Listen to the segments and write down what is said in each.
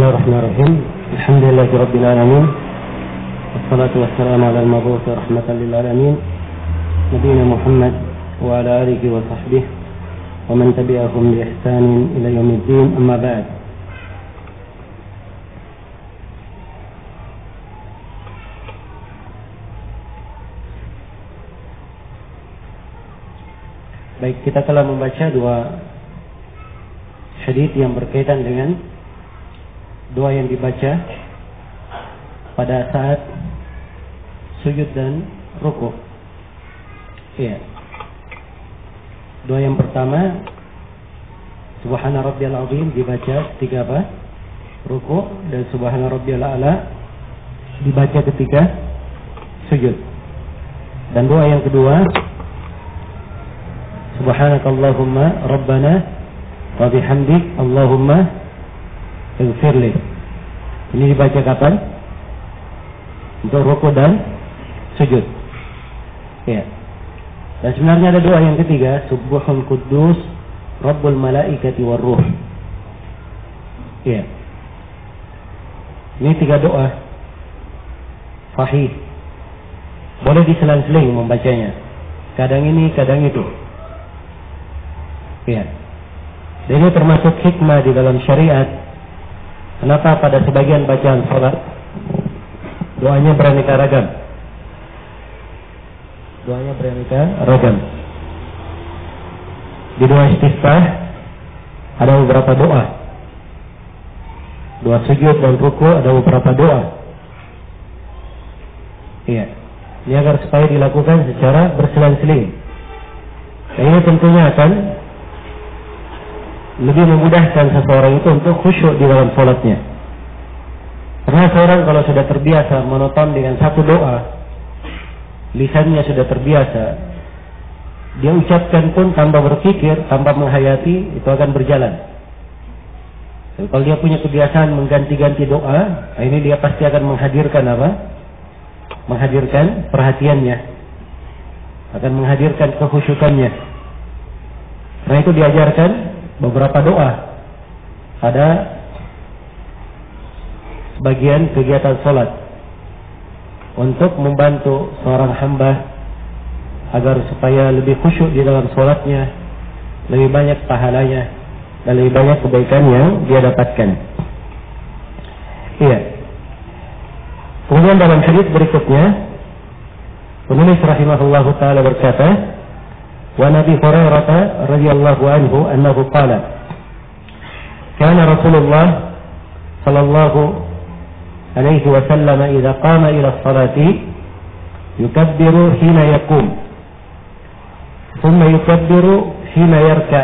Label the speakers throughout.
Speaker 1: Bismillahirrahmanirrahim. Alhamdulillahirabbil alamin. Wassalatu wassalamu ala al-mab'uts rahmatan lil alamin. Nabiyina Muhammad wa ala alihi wa sahbihi wa man tabi'ahum bi ihsanin ila yaumiddin. Amma ba'd. Baik, kita telah membaca dua hadits yang berkaitan dengan doa yang dibaca pada saat sujud dan ruku. Iya. Doa yang pertama, Subhana rabbiyal azim dibaca ketika apa? Ruku, dan Subhana rabbiyal a'la dibaca ketika sujud. Dan doa yang kedua, Subhanakallahumma rabbana wa bihamdik Allahumma ighfirli. Ini dibaca kapan? Untuk ruku dan sujud. Ya. Dan sebenarnya ada doa yang ketiga, Subbuhun Quddus Rabbul Malaikati Warruh. Ya. Ini tiga doa sahih. Boleh diselang-seling membacanya. Kadang ini, kadang itu. Ya. Dan ini termasuk hikmah di dalam syariat. Kenapa pada sebagian bacaan salat doanya beraneka ragam? Doanya beraneka ragam. Di doa istiftah ada beberapa doa. Doa sujud dan ruku ada beberapa doa. Iya. Ini agar supaya dilakukan secara berselang-seling. Dan ini tentunya akan lebih memudahkan seseorang itu untuk khusyuk di dalam sholatnya. Karena seorang kalau sudah terbiasa monoton dengan satu doa, lisannya sudah terbiasa, dia ucapkan pun tanpa berpikir, tanpa menghayati, itu akan berjalan. Dan kalau dia punya kebiasaan mengganti-ganti doa, ini dia pasti akan menghadirkan apa? Menghadirkan perhatiannya, akan menghadirkan kekhusyukannya. Karena itu diajarkan beberapa doa pada sebagian kegiatan sholat untuk membantu seorang hamba agar supaya lebih khusyuk di dalam sholatnya, lebih banyak pahalanya dan lebih banyak kebaikan yang dia dapatkan. Iya. Kemudian dalam hadits berikutnya, penulis rahimahullahu taala berkata, wa Nabi Hurairah radhiyallahu anhu annahu qala kana Rasulullah sallallahu alaihi wasallam idza qama ila as-salati yukabbiru hina yaqum thumma yukabbiru hina yarka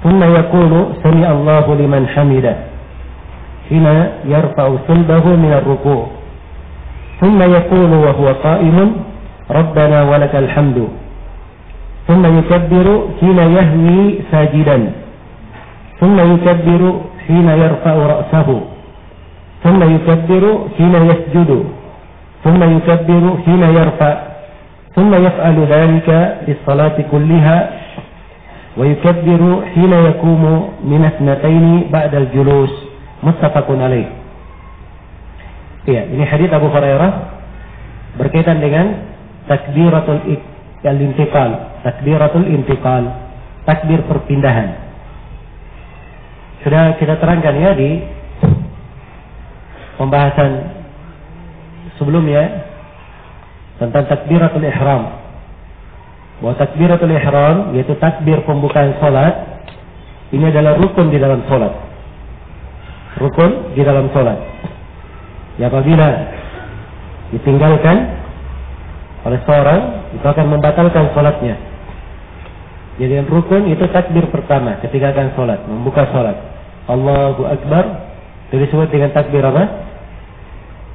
Speaker 1: thumma yaqulu sami Allahu liman hamida hina yarfa'u sulbahu min ar-ruku' thumma yaqulu wa huwa qa'imun rabbana walakal hamdu ثم يكبر حين يهوي ساجدا ثم يكبر حين يرفع رأسه ثم يكبر حين يسجد ثم يكبر حين يرفع ثم يفعل ذلك في الصلاة كلها ويكبر حين يقوم من اثنتين بعد الجلوس متفق عليه. Ya, ini hadits Abu Hurairah berkaitan dengan takbiratul intiqal, takbiratul intiqal, takbir perpindahan. Sudah kita terangkan ya di pembahasan sebelumnya tentang takbiratul ihram. Bahwa takbiratul ihram yaitu takbir pembukaan salat ini adalah rukun di dalam salat. Rukun di dalam salat. Ya, apabila ditinggalkan oleh seorang itu akan membatalkan sholatnya. Jadi yang rukun itu takbir pertama ketika akan sholat, membuka sholat. Allahu Akbar itu disebut dengan takbir apa?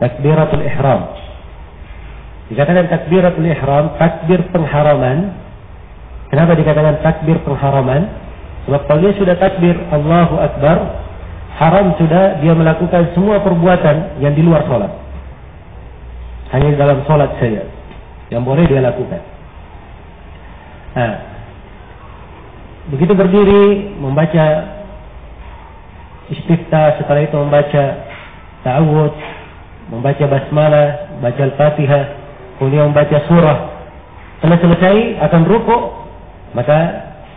Speaker 1: Takbiratul ihram. Dikatakan takbiratul ihram, takbir pengharaman. Kenapa dikatakan takbir pengharaman? Sebab kalau dia sudah takbir Allahu Akbar, haram sudah dia melakukan semua perbuatan yang di luar sholat. Hanya di dalam sholat saja yang boleh dia lakukan. Nah, begitu berdiri membaca istiftah, setelah itu membaca ta'awudz, membaca basmalah, membaca al-fatihah, kemudian membaca surah. Setelah selesai akan ruku, maka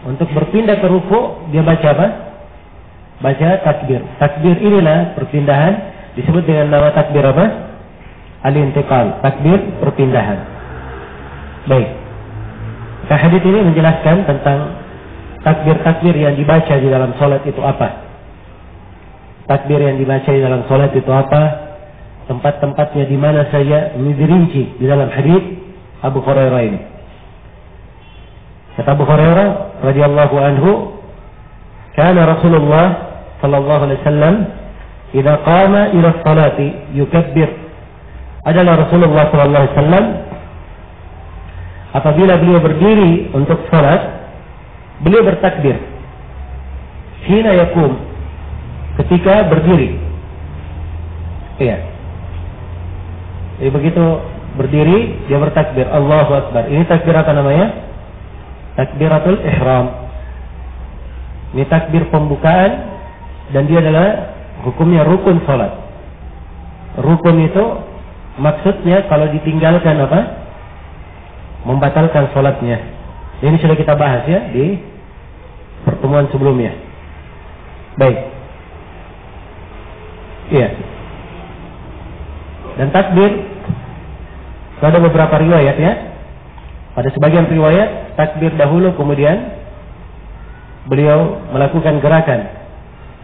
Speaker 1: untuk berpindah ke ruku dia baca apa? Baca takbir. Takbir inilah perpindahan, disebut dengan nama takbir apa? Al-intiqal, takbir perpindahan. Baik. Hadis ini menjelaskan tentang takbir-takbir yang dibaca di dalam salat itu apa? Takbir yang dibaca di dalam salat itu apa? Tempat-tempatnya di mana saja, ini dirinci di dalam hadis Abu Hurairah ini. Kata Abu Hurairah radhiyallahu anhu, "Kana Rasulullah sallallahu alaihi wasallam idza qama ila sholati yukabbir." Adalah Rasulullah sallallahu alaihi wasallam apabila beliau berdiri untuk salat, beliau bertakbir. Hina yakum, ketika berdiri. Iya. Jadi begitu berdiri dia bertakbir, Allahu Akbar. Ini takbir apa namanya? Takbiratul ihram. Ini takbir pembukaan dan dia adalah hukumnya rukun salat. Rukun itu maksudnya kalau ditinggalkan apa? Membatalkan salatnya. Ini sudah kita bahas ya di pertemuan sebelumnya. Baik. Iya. Dan takbir ada beberapa riwayat ya. Pada sebagian riwayat takbir dahulu kemudian beliau melakukan gerakan.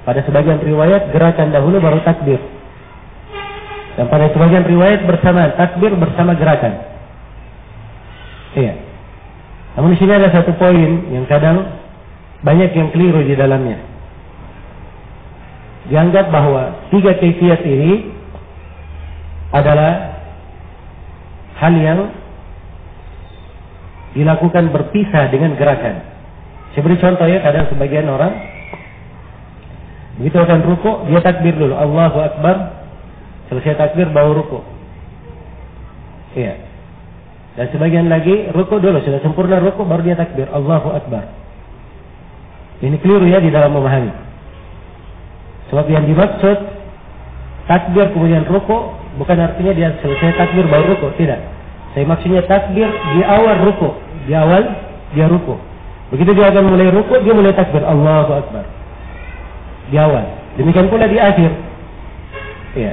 Speaker 1: Pada sebagian riwayat gerakan dahulu baru takbir. Dan pada sebagian riwayat bersama takbir bersama gerakan. Iya. Namun di sini ada satu poin yang kadang banyak yang keliru di dalamnya. Dianggap bahwa tiga kaifiyat ini adalah hal yang dilakukan berpisah dengan gerakan. Saya beri contoh ya, kadang sebagian orang begitu akan ruku, dia takbir dulu, Allahu Akbar, selesai takbir baru ruku. Iya. Dan sebagian lagi ruku dulu, sudah sempurna ruku baru dia takbir, Allahu Akbar. Ini keliru ya di dalam memahami. Sebab yang dimaksud takbir kemudian ruku bukan artinya dia selesai takbir baru ruku, tidak. Saya maksudnya takbir di awal ruku, di awal dia ruku. Begitu dia akan mulai ruku, dia mulai takbir Allahu Akbar. Di awal. Demikian pula di akhir. Iya.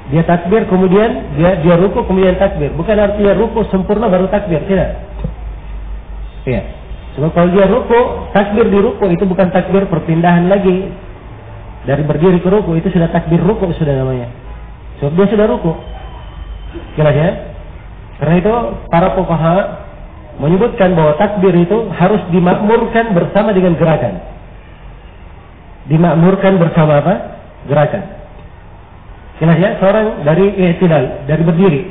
Speaker 1: Dia takbir kemudian dia ruku kemudian takbir. Bukan artinya ruku sempurna baru takbir, tidak. Iya. Sebab kalau dia ruku, takbir di ruku itu bukan takbir perpindahan lagi. Dari berdiri ke ruku itu sudah takbir ruku sudah namanya. Sebab dia sudah ruku. Jelas ya? Karena itu para fuqaha menyebutkan bahwa takbir itu harus dimakmurkan bersama dengan gerakan. Dimakmurkan bersama apa? Gerakan. Jelas ya? Seorang dari i'tidal, dari berdiri,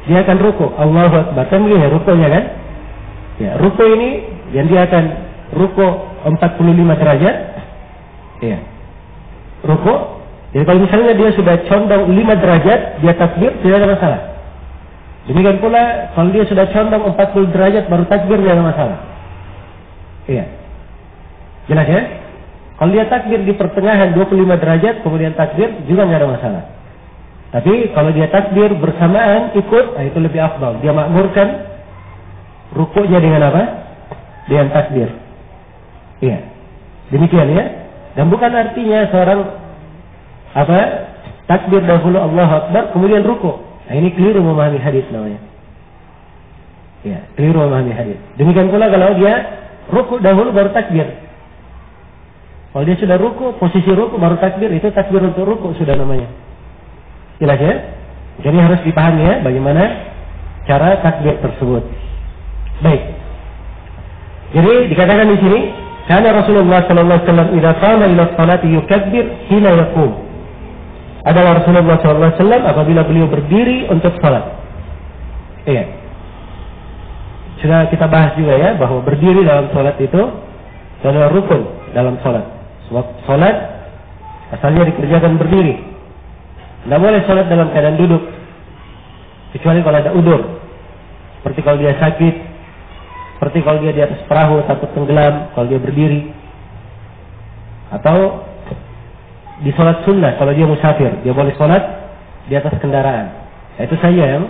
Speaker 1: dia akan ruku, Allahu Akbar. Kan begini rukunya kan? Ya, ruku ini yang dia akan ruku 45 derajat. Iya. Ruku. Jadi kalau misalnya dia sudah condong 5 derajat, dia takbir, tidak ada masalah. Demikian pula kalau dia sudah condong 40 derajat baru takbir, tidak ada masalah. Iya. Jelas ya? Kalau dia takbir di pertengahan 25 derajat kemudian takbir juga tidak ada masalah. Tapi kalau dia takbir bersamaan ikut, nah itu lebih afdal. Dia makmurkan rukunya dengan apa? Dengan takbir. Iya. Demikian ya. Dan bukan artinya seorang takbir dahulu Allahu Akbar kemudian ruku. Nah, ini keliru memahami hadis namanya. Ya, keliru memahami hadis. Demikian pula kalau dia ruku dahulu baru takbir. Kalau dia sudah ruku, posisi ruku baru takbir, itu takbir untuk ruku sudah namanya. Jelas ya? Jadi harus dipahami ya bagaimana cara takbir tersebut. Baik. Jadi dikatakan di sini, karena Rasulullah sallallahu alaihi wasallam idza qama ila sholati yukabbir hina yaqum. Adalah Rasulullah SAW apabila beliau berdiri untuk salat. Iya. Sudah kita bahas juga ya bahwa berdiri dalam salat itu adalah rukun dalam salat. Sebab salat asalnya dikerjakan berdiri. Tidak boleh salat dalam keadaan duduk, kecuali kalau ada udzur. Seperti kalau dia sakit, seperti kalau dia di atas perahu takut tenggelam, kalau dia berdiri. Atau di sholat sunnah, kalau dia musafir, dia boleh sholat di atas kendaraan. Itu saja yang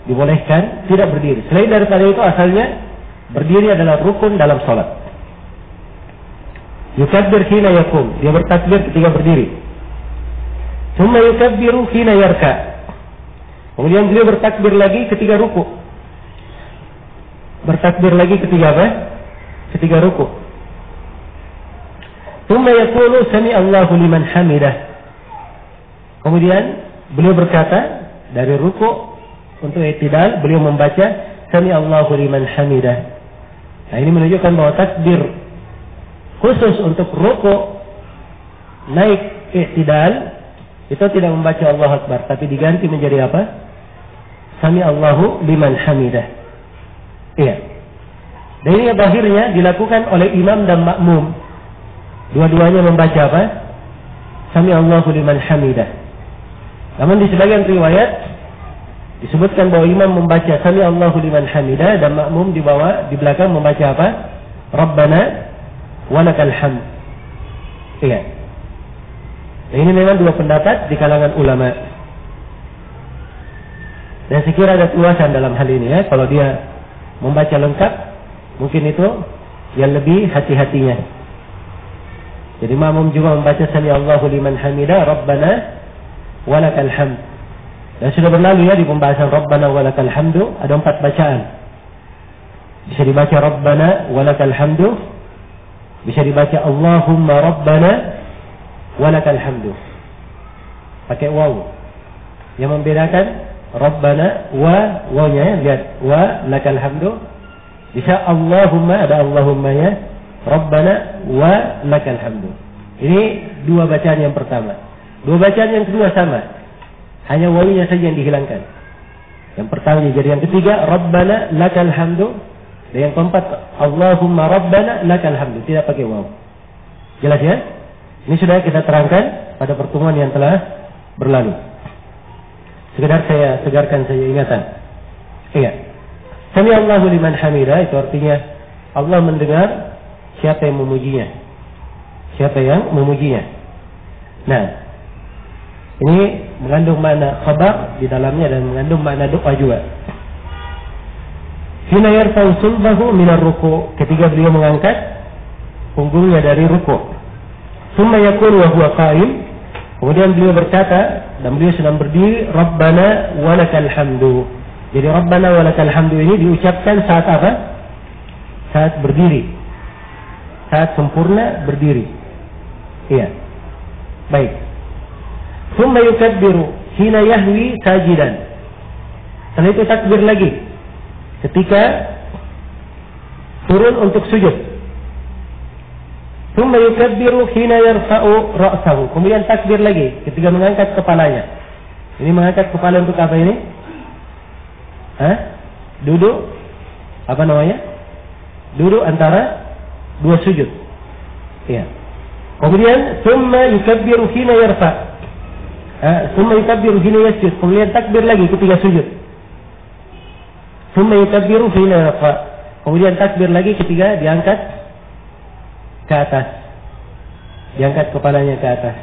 Speaker 1: dibolehkan, tidak berdiri. Selain daripada itu, asalnya berdiri adalah rukun dalam sholat. Yukabbir hina yakum, dia bertakbir ketika berdiri. Summa yukabbiru hina yarka, kemudian beliau bertakbir lagi ketika ruku. Bertakbir lagi ketika apa? Ketika ruku. Summa yaqulu sami Allahu liman hamidah, kemudian beliau berkata dari ruku untuk i'tidal, beliau membaca sami Allahu liman hamidah. Nah, ini menunjukkan bahwa takbir khusus untuk ruku naik i'tidal itu tidak membaca Allahu Akbar, tapi diganti menjadi apa? Sami Allahu liman hamidah. Iya. Dan ini akhirnya dilakukan oleh imam dan makmum. Dua-duanya membaca apa? Sami Allahu liman hamidah. Namun di sebagian riwayat disebutkan bahwa imam membaca Sami Allahu liman hamidah dan makmum di belakang membaca apa? Rabbana walakal hamd. Iya. Nah, ini memang dua pendapat di kalangan ulama. Dan sekira ada keluasan dalam hal ini ya. Kalau dia membaca lengkap, mungkin itu yang lebih hati-hatinya. Jadi makmum juga membaca Sami Allahu liman hamidah Rabbana walakal hamd. Dan sudah berlalu ya di pembahasan Rabbana walakal hamdu ada 4 bacaan. Bisa dibaca Rabbana walakal hamdu, bisa dibaca Allahumma Rabbana walakal hamdu pakai waw. Yang membedakan Rabbana wawnya lihat wa lakal hamdu. Bisa Allahumma, ada Allahumma ya, Rabbana wa lakal hamdu. Ini dua bacaan yang pertama. Dua bacaan yang kedua sama, hanya wawinya saja yang dihilangkan. Yang pertama jadi yang ketiga Rabbana lakal hamdu, dan yang keempat Allahumma Rabbana lakal hamdu, tidak pakai waw. Jelas ya? Ini sudah kita terangkan pada pertemuan yang telah berlalu. Sekedar saya segarkan saja ingatan. Iya. Sami Allahu liman hamidah itu artinya Allah mendengar siapa yang memujinya. Siapa yang memujinya. Nah, ini mengandung makna khabar di dalamnya dan mengandung makna doa juga. Hina yarfa'u sulbahu minar ruku', ketika beliau mengangkat punggungnya dari ruku'. Summa yaqulu wa huwa qa'im, kemudian beliau berkata dan beliau sedang berdiri, Rabbana walakal hamdu. Jadi Rabbana walakal hamdu ini diucapkan saat apa? Saat berdiri. Saat sempurna berdiri. Iya. Baik. Summa yukabbiru hina yahwi sajidan. Setelah itu takbir lagi ketika turun untuk sujud. Summa yukabbiru hina yarfa'u ra'sahu. Kemudian takbir lagi ketika mengangkat kepalanya. Ini mengangkat kepala untuk apa ini? Duduk apa namanya? Duduk antara dua sujud. Iya. Kemudian summa yukabbiru hina yarfa'. Summa yukabbiru hina yasjud. Kemudian takbir lagi ketika sujud. Summa yukabbiru hina yarfa'. Kemudian takbir lagi ketika diangkat ke atas. Diangkat kepalanya ke atas.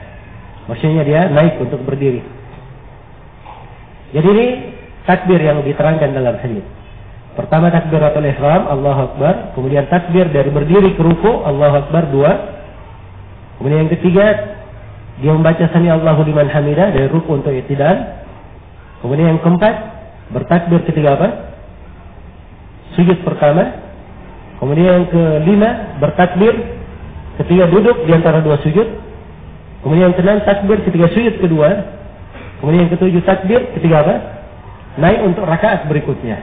Speaker 1: Maksudnya dia naik untuk berdiri. Jadi ini takbir yang diterangkan dalam hadis. Pertama takbiratul ihram, Allahu Akbar. Kemudian takbir dari berdiri ke ruku, Allahu Akbar 2. Kemudian yang ketiga, dia membaca Sami Allahu liman hamidah dari ruku untuk i'tidal. Kemudian yang keempat, bertakbir ketika apa? Sujud pertama. Kemudian yang kelima, bertakbir ketika duduk di antara dua sujud. Kemudian yang keenam, takbir ketika sujud kedua. Kemudian yang ketujuh, takbir ketika apa? Naik untuk rakaat berikutnya.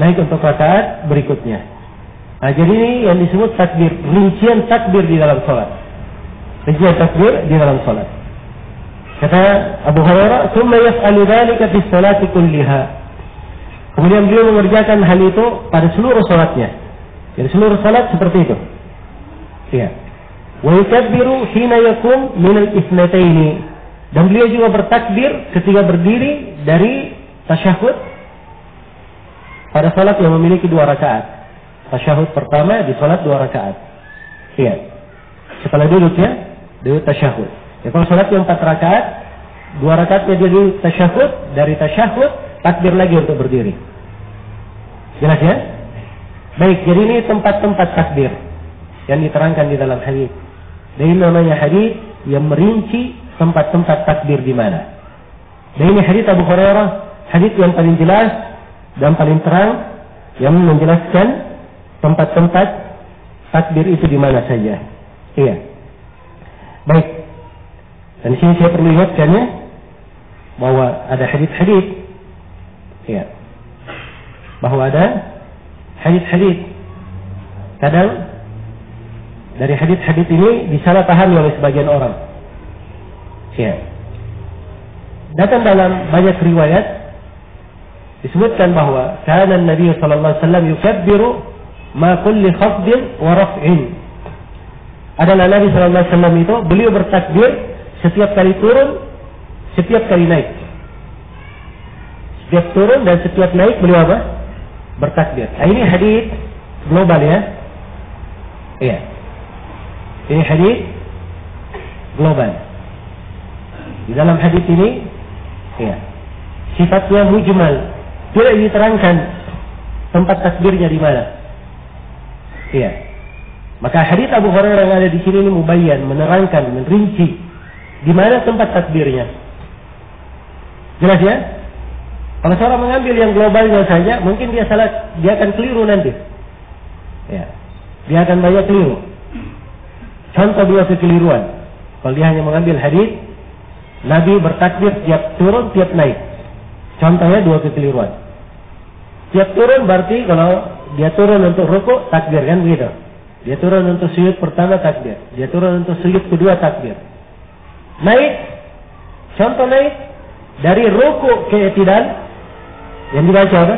Speaker 1: Naik untuk rakaat berikutnya. Nah, jadi ini yang disebut takbir, rincian takbir di dalam sholat. Rincian takbir di dalam sholat. Kata Abu Hurairah, "Tsumma yaf'alu dzalika fi sholati kulliha." Kemudian beliau mengerjakan hal itu pada seluruh sholatnya. Jadi seluruh sholat seperti itu. Iya. Wa yukabbiru hina yakum min al-ithnataini. Dan beliau juga bertakbir ketika berdiri dari tasyahud pada salat yang memiliki 2 rakaat. Tasyahud pertama di salat 2 rakaat. Iya. Setelah duduknya, duduk tasyahud. Ya, kalau sholatnya 4 rakaat, 2 rakaatnya dia duduk tasyahud, dari tasyahud takbir lagi untuk berdiri. Jelas ya? Baik, jadi ini tempat-tempat takbir yang diterangkan di dalam hadis. Dan ini namanya hadis yang merinci tempat-tempat takbir di mana. Dan ini hadis Abu Hurairah, hadis yang paling jelas dan paling terang yang menjelaskan tempat-tempat takbir itu di mana saja. Iya. Baik. Dan di sini saya perlu ingatkan ya bahwa ada hadis-hadis. Iya. Bahwa ada hadis-hadis. Kadang dari hadis-hadis ini disalahpahami oleh sebagian orang. Iya. Datang dalam banyak riwayat disebutkan bahwa kana Nabi sallallahu alaihi wasallam yukabbiru ma kulli khafdin wa raf'in. Adalah Nabi sallallahu alaihi wasallam itu beliau bertakbir setiap kali turun, setiap kali naik. Setiap turun dan setiap naik beliau apa? Bertakbir. Nah, ini hadis global ya. Iya. Ini hadis global. Di dalam hadis ini ya, sifatnya mujmal, tidak diterangkan tempat takbirnya di mana. Iya. Maka hadis Abu Hurairah yang ada di sini ini mubayyan, menerangkan, merinci di mana tempat takbirnya. Jelas ya? Kalau seorang mengambil yang globalnya saja, mungkin dia salah, dia akan keliru nanti. Ya. Dia akan banyak keliru. Contoh 2 kekeliruan. Kalau dia hanya mengambil hadis Nabi bertakbir tiap turun, tiap naik. Contohnya 2 kekeliruan. Tiap turun berarti kalau dia turun untuk rukuk, takbir kan begitu. Dia turun untuk sujud pertama, takbir. Dia turun untuk sujud kedua, takbir. Naik, contoh naik dari rukuk ke i'tidal yang dibaca apa?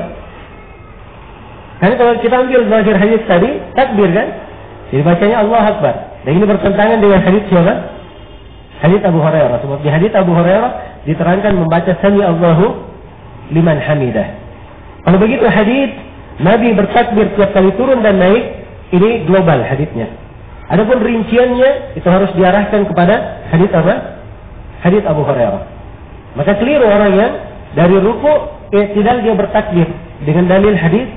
Speaker 1: Kan kalau kita ambil zahir hadis tadi, takbir kan? Jadi bacanya Allah Akbar. Dan ini bertentangan dengan hadis siapa? Hadis Abu Hurairah. Sebab di hadis Abu Hurairah diterangkan membaca sami Allahu liman hamidah. Kalau begitu hadis Nabi bertakbir tiap kali turun dan naik, ini global hadisnya. Adapun rinciannya itu harus diarahkan kepada hadis apa? Hadis Abu Hurairah. Maka keliru orang yang dari ruku i'tidal dia bertakbir dengan dalil hadis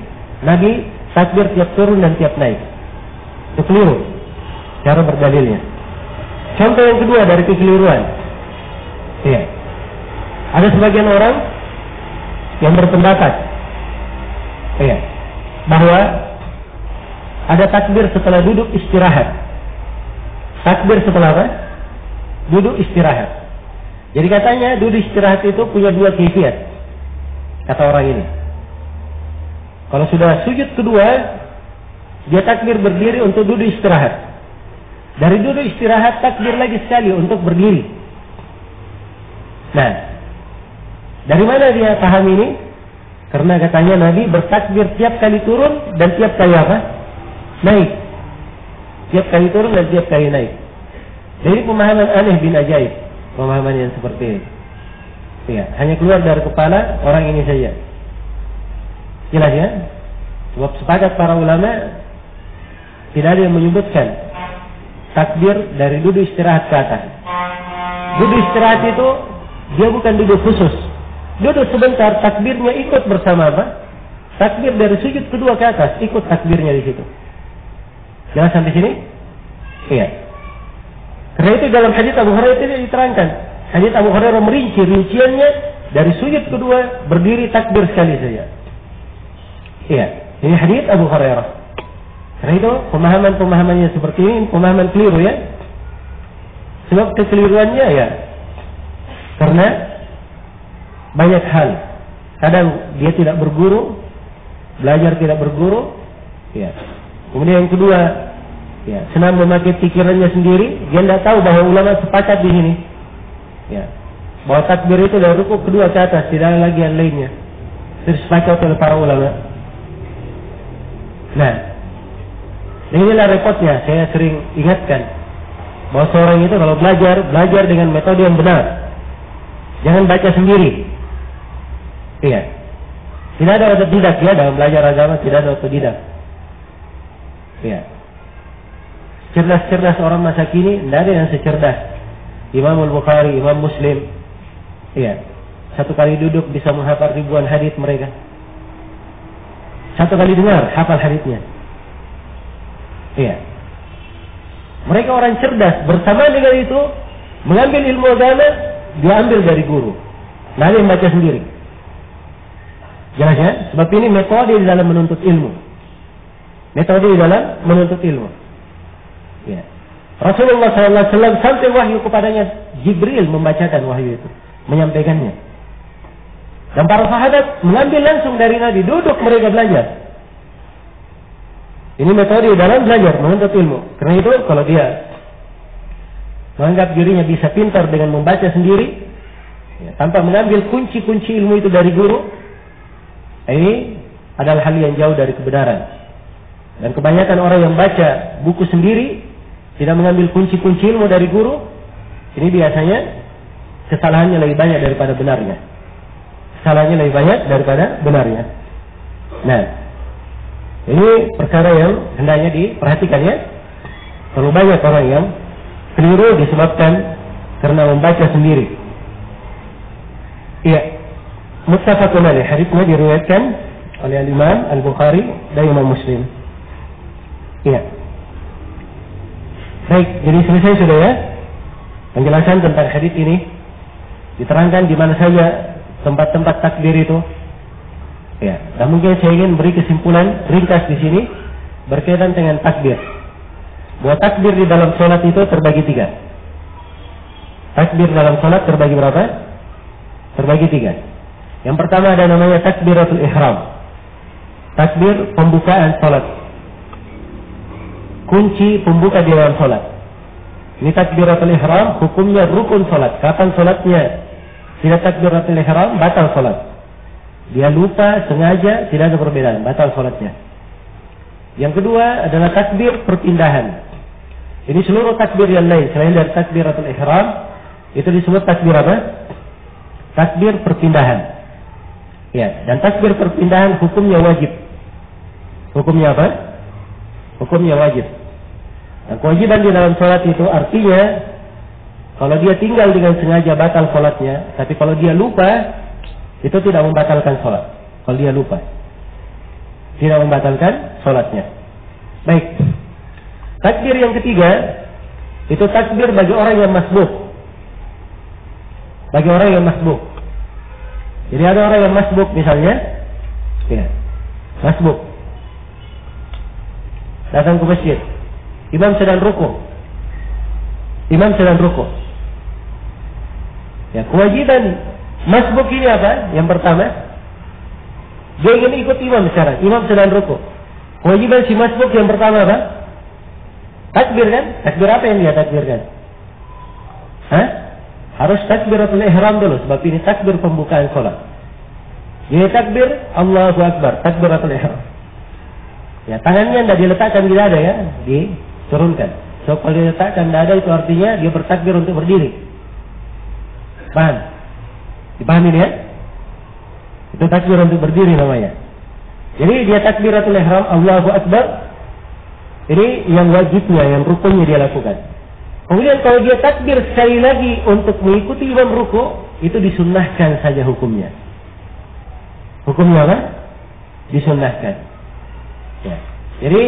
Speaker 1: Nabi takbir tiap turun dan tiap naik. Itu keliru cara berdalilnya. Contoh yang kedua dari kekeliruan. Iya. Ada sebagian orang yang berpendapat iya, bahwa ada takbir setelah duduk istirahat. Takbir setelah apa? Duduk istirahat. Jadi katanya duduk istirahat itu punya 2 kaifiyat. Kata orang ini. Kalau sudah sujud kedua, dia takbir berdiri untuk duduk istirahat. Dari duduk istirahat takbir lagi sekali untuk berdiri. Nah, dari mana dia paham ini? Karena katanya Nabi bertakbir tiap kali turun dan tiap kali apa? Naik. Tiap kali turun dan tiap kali naik. Jadi pemahaman aneh bin ajaib. Pemahaman yang seperti ini. Ya, hanya keluar dari kepala orang ini saja. Jelas ya? Sebab sepakat para ulama tidak ada yang menyebutkan takbir dari duduk istirahat ke atas. Duduk istirahat itu dia bukan duduk khusus. Duduk sebentar, takbirnya ikut bersama apa? Takbir dari sujud kedua ke atas, ikut takbirnya di situ. Jelas sampai sini? Iya. Karena itu dalam hadis Abu Hurairah itu diterangkan. Hadis Abu Hurairah merinci rinciannya dari sujud kedua berdiri takbir sekali saja. Iya. Ini hadis Abu Hurairah. Karena itu pemahaman-pemahamannya seperti ini pemahaman keliru ya. Sebab kekeliruannya ya karena banyak hal. Kadang dia tidak berguru, belajar tidak berguru, ya. Kemudian yang kedua, ya, senang memakai pikirannya sendiri, dia tidak tahu bahwa ulama sepakat di sini. Ya. Bahwa takbir itu dari rukuk kedua ke atas, tidak ada lagi yang lainnya. Itu sepakat oleh para ulama. Nah, inilah repotnya. Saya sering ingatkan bahwa seorang itu kalau belajar dengan metode yang benar. Jangan baca sendiri. Iya. Tidak ada otodidak ya dalam belajar agama, tidak ada otodidak. Iya. cerdas-cerdas orang masa kini, tidak ada yang secerdas Imam Al-Bukhari, Imam Muslim. Iya. Satu kali duduk bisa menghafal ribuan hadits mereka. Satu kali dengar hafal haditsnya. Iya. Mereka orang cerdas. Bersama dengan itu mengambil ilmu agama diambil dari guru. Nah, dia membaca sendiri. Jelas ya? Sebab ini metode di dalam menuntut ilmu. Metode di dalam menuntut ilmu. Ya. Rasulullah SAW sampai wahyu kepadanya, Jibril membacakan wahyu itu, menyampaikannya. Dan para sahabat mengambil langsung dari Nabi, duduk mereka belajar. Ini metode dalam belajar, menuntut ilmu. Karena itu kalau dia menganggap dirinya bisa pintar dengan membaca sendiri, ya, tanpa mengambil kunci-kunci ilmu itu dari guru, ini adalah hal yang jauh dari kebenaran. Dan kebanyakan orang yang baca buku sendiri, tidak mengambil kunci-kunci ilmu dari guru, ini biasanya kesalahannya lebih banyak daripada benarnya. Kesalahannya lebih banyak daripada benarnya. Nah, ini perkara yang hendaknya diperhatikan ya. Terlalu banyak orang yang keliru disebabkan karena membaca sendiri. Iya. Muttafaqun alaih. Haditsnya diriwayatkan oleh Imam Al-Bukhari dan Imam Muslim. Iya. Baik, jadi selesai sudah ya penjelasan tentang hadits ini. Diterangkan di mana saja tempat-tempat takbir itu. Ya, dan mungkin saya ingin beri kesimpulan ringkas di sini berkaitan dengan takbir. Bahwa takbir di dalam sholat itu terbagi 3. Takbir dalam sholat terbagi berapa? Terbagi 3. Yang pertama ada namanya takbiratul ihram. Takbir pembukaan sholat. Kunci pembuka di dalam sholat. Ini takbiratul ihram, hukumnya rukun sholat. Kapan sholatnya tidak takbiratul ihram, batal sholat. Dia lupa, sengaja, tidak ada perbedaan, batal sholatnya. Yang kedua adalah takbir perpindahan. Ini seluruh takbir yang lain selain dari takbiratul ihram itu disebut takbir apa? Takbir perpindahan. Ya, dan takbir perpindahan hukumnya wajib. Hukumnya apa? Hukumnya wajib. Dan kewajiban di dalam sholat itu artinya kalau dia tinggal dengan sengaja batal sholatnya, tapi kalau dia lupa itu tidak membatalkan sholat. Kalau dia lupa tidak membatalkan sholatnya. Baik. Takbir yang ketiga itu takbir bagi orang yang masbuk. Bagi orang yang masbuk. Jadi ada orang yang masbuk misalnya, ya, masbuk datang ke masjid, imam sedang rukuk, ya, kewajiban masbuk ini apa? Yang pertama, dia ingin ikut imam sekarang, imam sedang rukuk. Kewajiban si masbuk yang pertama apa? Takbir kan? Takbir apa yang dia takbirkan? Hah? Harus takbiratul ihram dulu, sebab ini takbir pembukaan sholat. Jadi takbir Allahu Akbar, takbiratul ihram. Ya, tangannya tidak diletakkan di dada ya, diturunkan. So kalau diletakkan dada itu artinya dia bertakbir untuk berdiri. Paham? Dipahami ya? Itu takbir untuk berdiri namanya. Jadi dia takbiratul ihram Allahu Akbar. Ini yang wajibnya, yang rukunnya dia lakukan. Kemudian kalau dia takbir sekali lagi untuk mengikuti imam ruku, itu disunnahkan saja hukumnya. Hukumnya apa? Disunnahkan. Ya. Jadi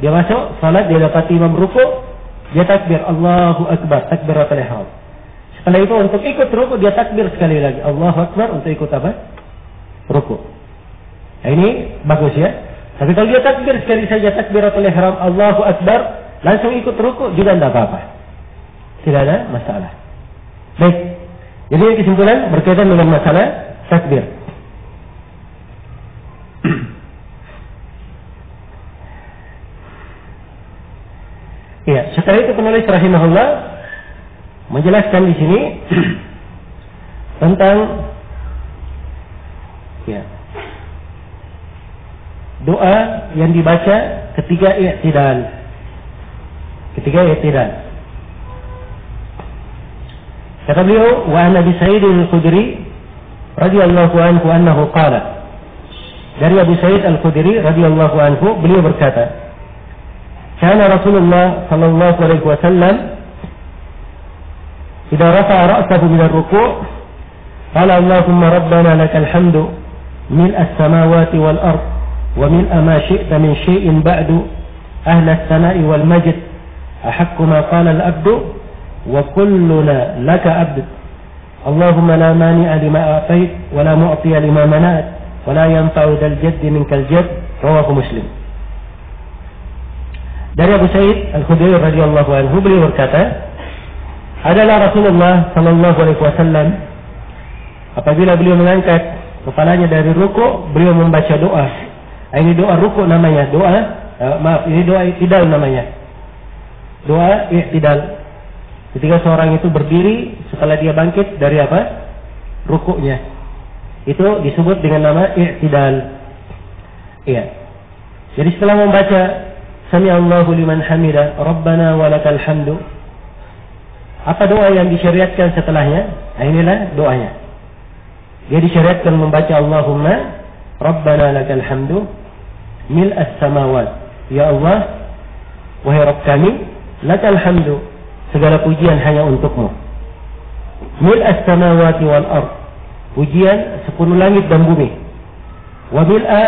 Speaker 1: dia masuk salat, dia dapat imam ruku, dia takbir Allahu Akbar, takbiratul ihram. Setelah itu untuk ikut ruku dia takbir sekali lagi Allahu Akbar untuk ikut apa? Ruku. Nah, ini bagus ya. Tapi kalau dia takbir sekali saja takbiratul ihram Allahu Akbar, langsung ikut ruku juga tidak apa-apa. Tidak ada masalah. Baik. Jadi kesimpulan berkaitan dengan masalah takbir. Ya, setelah itu penulis rahimahullah menjelaskan di sini tentang ya, doa yang dibaca ketika i'tidal. Kata beliau, wa an Abi Sa'id al-Khudri radhiyallahu anhu annahu qala. Dari Abu Sa'id al-Khudri radhiyallahu anhu beliau berkata, Kana Rasulullah sallallahu alaihi wasallam idza rafa'a ra'sahu min ar-ruku' qala Allahumma rabbana lakal hamdu mil'a as-samawati wal ard wa mil'a ma syi'ta min syai'in ba'du ahla as-sana'i wal majd ahaqqu ma qala al-'abdu wa kulluna laka 'abd Allahumma la mani'a lima a'tait wa la mu'tiya lima mana'at wa la yanfa'u dzal jaddi minkal jadd rawahu Muslim. Dari Abu Sa'id Al-Khudri radhiyallahu anhu beliau berkata, adalah Rasulullah sallallahu alaihi wasallam apabila beliau mengangkat kepalanya dari ruku, beliau membaca doa. Ini doa ruku namanya, ini doa i'tidal namanya. Doa i'tidal. Ketika seorang itu berdiri setelah dia bangkit dari apa? Rukuknya. Itu disebut dengan nama i'tidal. Iya. Jadi setelah membaca Sami Allahu liman hamida, Rabbana walakal hamdu. Apa doa yang disyariatkan setelahnya? Nah, inilah doanya. Dia disyariatkan membaca Allahumma Rabbana lakal hamdu mil'as samawat. Ya Allah, wahai Rabb kami, lakal hamdu, segala pujian hanya untukmu. Mil'as samawati wal ard, pujian sepenuh langit dan bumi. Wa mil'a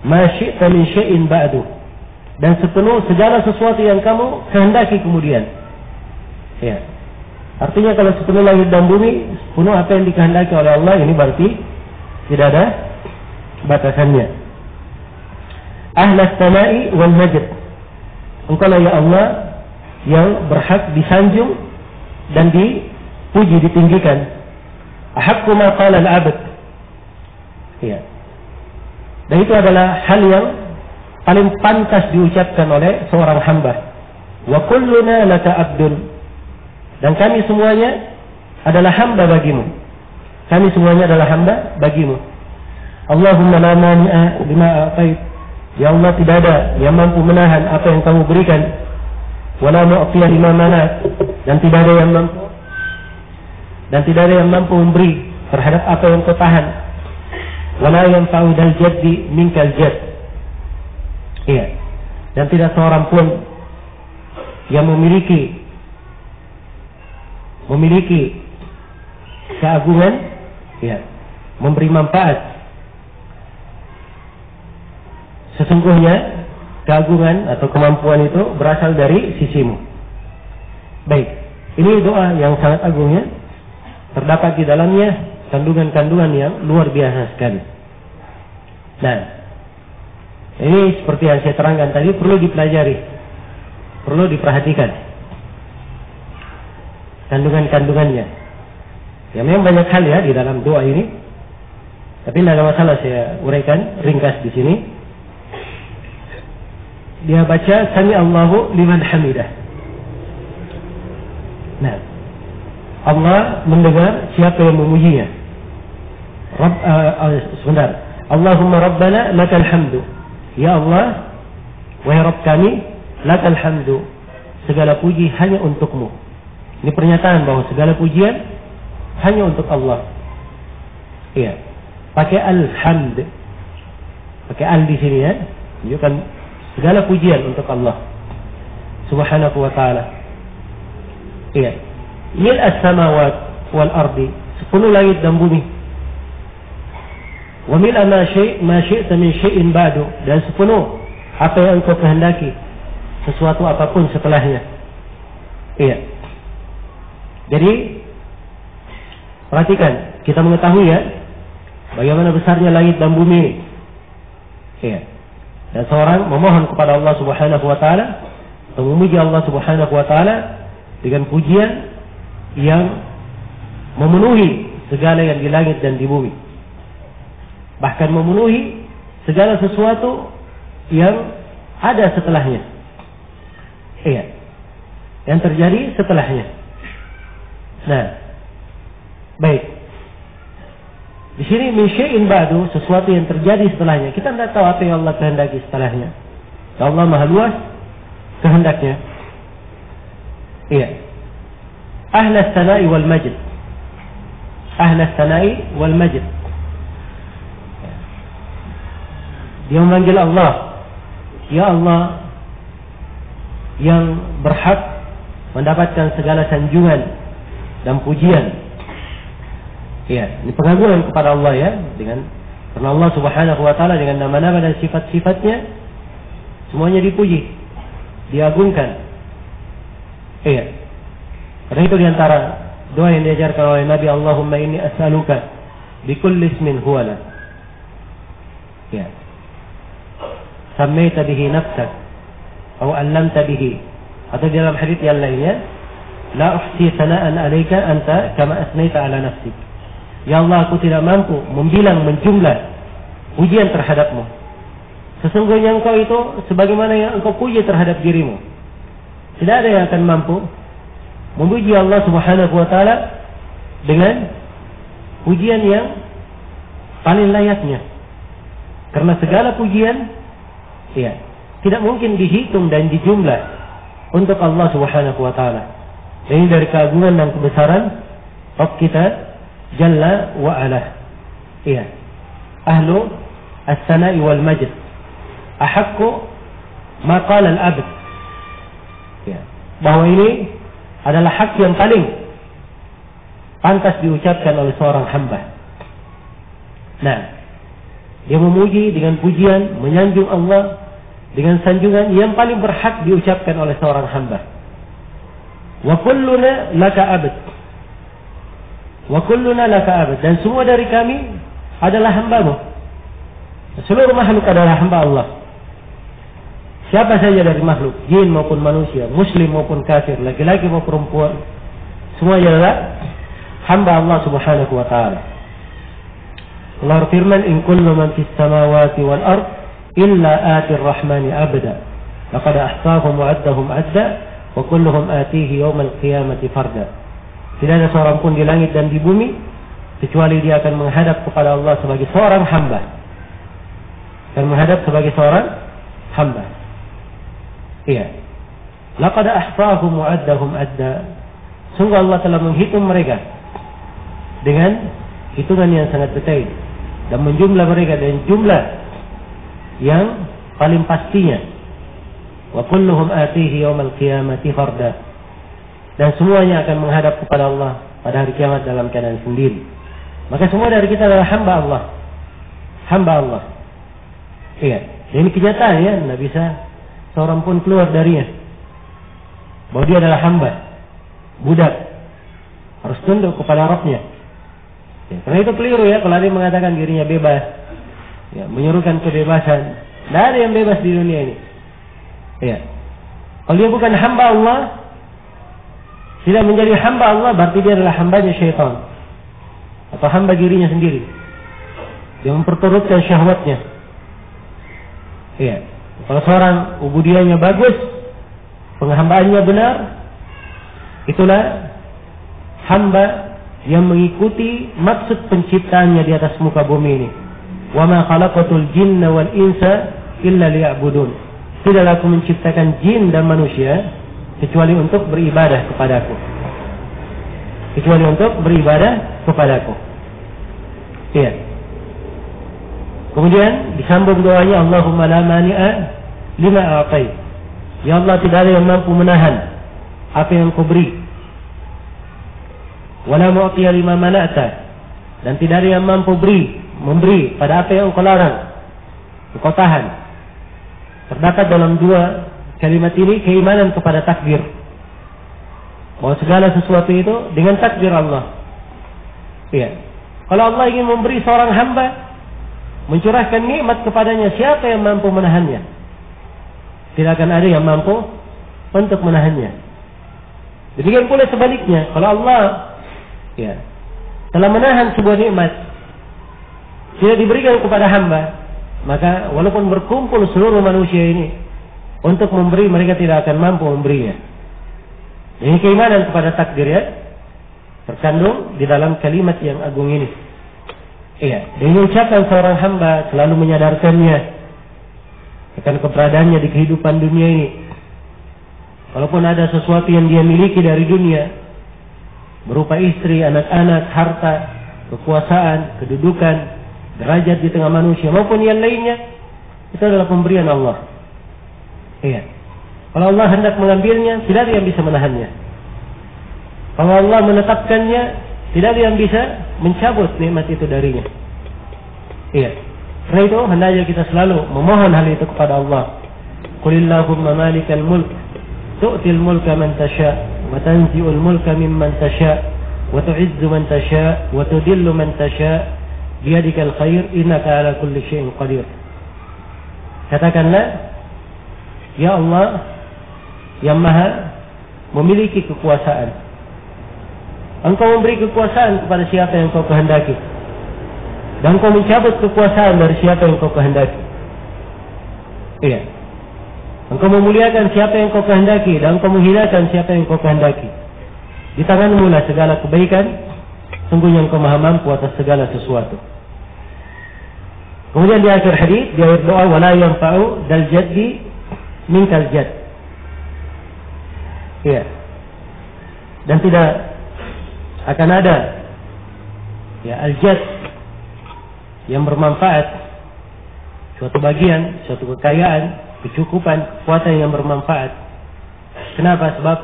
Speaker 1: ma syi'ta min syai'in ba'du, dan sepenuh segala sesuatu yang kamu kehendaki kemudian. Ya. Artinya kalau sepenuh langit dan bumi, sepenuh apa yang dikehendaki oleh Allah, ini berarti tidak ada batasannya. Ahlas sana'i wal majd, engkau lah ya Allah yang berhak disanjung dan dipuji, ditinggikan. Ahaqqu ma qala al-'abd. Ya. Dan itu adalah hal yang paling pantas diucapkan oleh seorang hamba. Wa kulluna laka abdun, dan kami semuanya adalah hamba bagimu. Kami semuanya adalah hamba bagimu. Allahumma la mani'a lima a'tait, ya Allah tidak ada yang mampu menahan apa yang kamu berikan. Wa la mu'tiya lima mana'at, dan tidak ada yang mampu memberi terhadap apa yang kau tahan. Wa la yanfa'u dzal jaddi minkal jadd. Iya. Dan tidak seorang pun yang memiliki keagungan, ya, memberi manfaat. Sesungguhnya keagungan atau kemampuan itu berasal dari sisimu. Baik, ini doa yang sangat agungnya. Terdapat di dalamnya kandungan-kandungan yang luar biasa sekali. Nah, ini seperti yang saya terangkan tadi, perlu dipelajari, perlu diperhatikan kandungan-kandungannya. Ya memang banyak hal ya di dalam doa ini, tapi tidak ada masalah, saya uraikan ringkas di sini. Dia baca Sami Allahu liman hamidah. Nah, Allah mendengar siapa yang memujinya. Sebentar. Allahumma Rabbana lakal hamdu. Ya Allah, wahai Rabb kami, lakal hamdu, segala puji hanya untukmu. Ini pernyataan bahwa segala pujian hanya untuk Allah. Iya. Pakai alhamd. Pakai al di sini ya. Menunjukkan segala pujian untuk Allah Subhanahu wa ta'ala. Iya. Mil'as samawat wal ardi, sepenuh langit dan bumi. Wa mil'a ma syi'ta min syai'in ba'du, dan sepenuh apa yang engkau kehendaki, sesuatu apapun setelahnya. Iya. Jadi perhatikan, kita mengetahui ya bagaimana besarnya langit dan bumi ini. Iya. Dan seorang memohon kepada Allah Subhanahu wa ta'ala atau memuji Allah Subhanahu wa ta'ala dengan pujian yang memenuhi segala yang di langit dan di bumi, bahkan memenuhi segala sesuatu yang ada setelahnya. Iya, yang terjadi setelahnya. Nah, baik. Di sini min syai'in ba'du, sesuatu yang terjadi setelahnya. Kita tidak tahu apa yang Allah kehendaki setelahnya. Allah Maha luas kehendaknya. Iya. Ahlas sana'i wal majd. Ahlas sana'i wal majd. Dia memanggil Allah, ya Allah, yang berhak mendapatkan segala sanjungan dan pujian. Ya, ini pengagungan kepada Allah ya, karena Allah Subhanahu wa taala dengan nama-nama dan sifat-sifatnya semuanya dipuji, diagungkan. Iya. Karena itu diantara doa yang diajarkan oleh Nabi, Allahumma inni as'aluka bikulli ismin huwa lak. Ya. Sammaita bihi nafsak atau 'allamta bihi, atau dalam hadits yang lainnya, la uhsi sana'an 'alaika anta kama asnaita 'ala nafsik. Ya Allah, aku tidak mampu membilang, menjumlah pujian terhadapmu. Sesungguhnya engkau itu sebagaimana yang engkau puji terhadap dirimu. Tidak ada yang akan mampu memuji Allah Subhanahu wa taala dengan pujian yang paling layaknya. Karena segala pujian ya, tidak mungkin dihitung dan dijumlah untuk Allah Subhanahu wa taala. Ini dari keagungan dan kebesaran Rabb kita Jalla wa Ala. Iya. Ahlu as-sana'i wal majd ahaqqu ma qala al-'abd. Ya. Bahwa ini adalah hak yang paling pantas diucapkan oleh seorang hamba. Nah, dia memuji dengan pujian, menyanjung Allah dengan sanjungan yang paling berhak diucapkan oleh seorang hamba. Wa kulluna laka 'abd. Wa kulluna laka 'abd, dan semua dari kami adalah hamba-Mu. Seluruh makhluk adalah hamba Allah. Siapa saja dari makhluk, jin maupun manusia, muslim maupun kafir, laki-laki maupun perempuan, semuanya adalah hamba Allah Subhanahu wa taala. Allah firman, in kullu man fis samawati wal ard illa atir rahmani abda. Laqad ahsahum wa addahum adda wa kulluhum atihi yawmal qiyamati farda. Tidak ada seorang pun di langit dan di bumi kecuali dia akan menghadap kepada Allah sebagai seorang hamba. Dan menghadap sebagai seorang hamba. Iya. Laqad ahsahum wa addahum adda. Sungguh Allah telah menghitung mereka dengan hitungan yang sangat detail dan menjumlah mereka dengan jumlah yang paling pastinya. Wa kulluhum atihi yawmal qiyamati farda. Dan semuanya akan menghadap kepada Allah pada hari kiamat dalam keadaan sendiri. Maka semua dari kita adalah hamba Allah. Hamba Allah. Iya. Ini kenyataan ya, tidak bisa seorang pun keluar darinya. Bahwa dia adalah hamba, budak, harus tunduk kepada Rabbnya. Ya, karena itu keliru ya kalau ada yang mengatakan dirinya bebas, ya, menyerukan kebebasan. Tidak ada yang bebas di dunia ini. Ya. Kalau dia bukan hamba Allah, tidak menjadi hamba Allah, berarti dia adalah hambanya syaitan atau hamba dirinya sendiri. Dia memperturutkan syahwatnya. Iya. Kalau seorang ubudiyahnya bagus, penghambaannya benar, itulah hamba yang mengikuti maksud penciptaannya di atas muka bumi ini. Wa ma khalaqatul jinna wal insa illa liya'budun. Tidaklah aku menciptakan jin dan manusia kecuali untuk beribadah kepadaku. Kecuali untuk beribadah kepadaku. Iya. Kemudian disambung doanya, Allahumma la mani'a lima a'tai. Ya Allah, tidak ada yang mampu menahan apa yang Kau beri. Wala mu'tiya lima mana'ta, dan tidak ada yang mampu memberi pada apa yang Kau larang, Kau tahan. Terdapat dalam dua kalimat ini keimanan kepada takdir, bahwa segala sesuatu itu dengan takdir Allah. Iya. Kalau Allah ingin memberi seorang hamba, mencurahkan nikmat kepadanya, siapa yang mampu menahannya? Tidak akan ada yang mampu untuk menahannya. Demikian pula sebaliknya, kalau Allah ya telah menahan sebuah nikmat, tidak diberikan kepada hamba, maka walaupun berkumpul seluruh manusia ini untuk memberi, mereka tidak akan mampu memberinya. Ini keimanan kepada takdir ya, terkandung di dalam kalimat yang agung ini. Iya, dan ucapan seorang hamba selalu menyadarkannya akan keberadaannya di kehidupan dunia ini. Walaupun ada sesuatu yang dia miliki dari dunia, berupa istri, anak-anak, harta, kekuasaan, kedudukan, derajat di tengah manusia maupun yang lainnya, itu adalah pemberian Allah. Iya. Kalau Allah hendak mengambilnya, tidak ada yang bisa menahannya. Kalau Allah menetapkannya, tidak ada yang bisa mencabut nikmat itu darinya. Iya. Karena itu hendaknya kita selalu memohon hal itu kepada Allah. Qulillahumma malikal mulk tu'til mulka man tasha wa tanzi'ul mulka mimman tasha wa tu'izzu man tasha wa tudillu man tasha biyadikal khair innaka ala kulli syai'in qadir. Katakanlah, ya Allah yang maha memiliki kekuasaan, Engkau memberi kekuasaan kepada siapa yang Engkau kehendaki, dan Engkau mencabut kekuasaan dari siapa yang Engkau kehendaki. Iya. Engkau memuliakan siapa yang Engkau kehendaki, dan Engkau menghinakan siapa yang Engkau kehendaki. Di tanganmu lah segala kebaikan, sungguhnya Engkau maha mampu atas segala sesuatu. Kemudian di akhir hadis, di akhir doa, wala yanfa'u dal jaddi minkal jadd. Iya. Dan tidak akan ada al-jadd yang bermanfaat, suatu bagian, suatu kekayaan, kecukupan, kekuatan yang bermanfaat. Kenapa? Sebab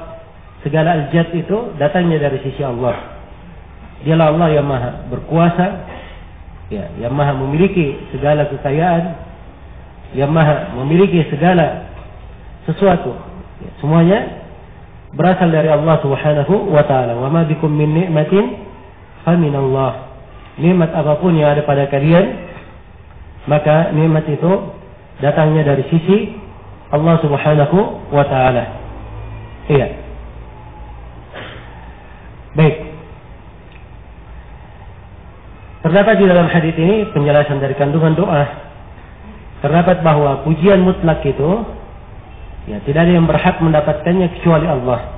Speaker 1: segala al-jadd itu datangnya dari sisi Allah. Dialah Allah yang maha berkuasa, yang maha memiliki segala kekayaan, yang maha memiliki segala sesuatu. Semuanya berasal dari Allah Subhanahu wa taala. Wa ma bikum min ni'matin faminallah. Nikmat apapun yang ada pada kalian, maka nikmat itu datangnya dari sisi Allah Subhanahu wa taala. Iya. Baik. Terdapat di dalam hadis ini penjelasan dari kandungan doa. Terdapat bahwa pujian mutlak itu tidak ada yang berhak mendapatkannya kecuali Allah.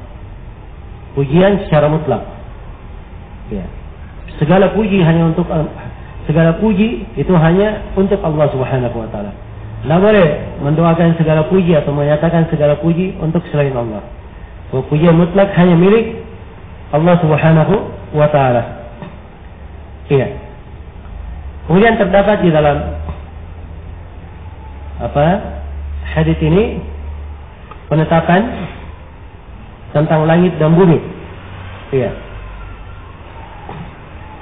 Speaker 1: Pujian secara mutlak. Segala puji hanya untuk segala puji itu hanya untuk Allah Subhanahu wa taala. Tidak boleh mendoakan segala puji atau menyatakan segala puji untuk selain Allah. Pujian mutlak hanya milik Allah Subhanahu wa taala. Iya. Kemudian terdapat di dalam hadis ini penetapan tentang langit dan bumi. Iya.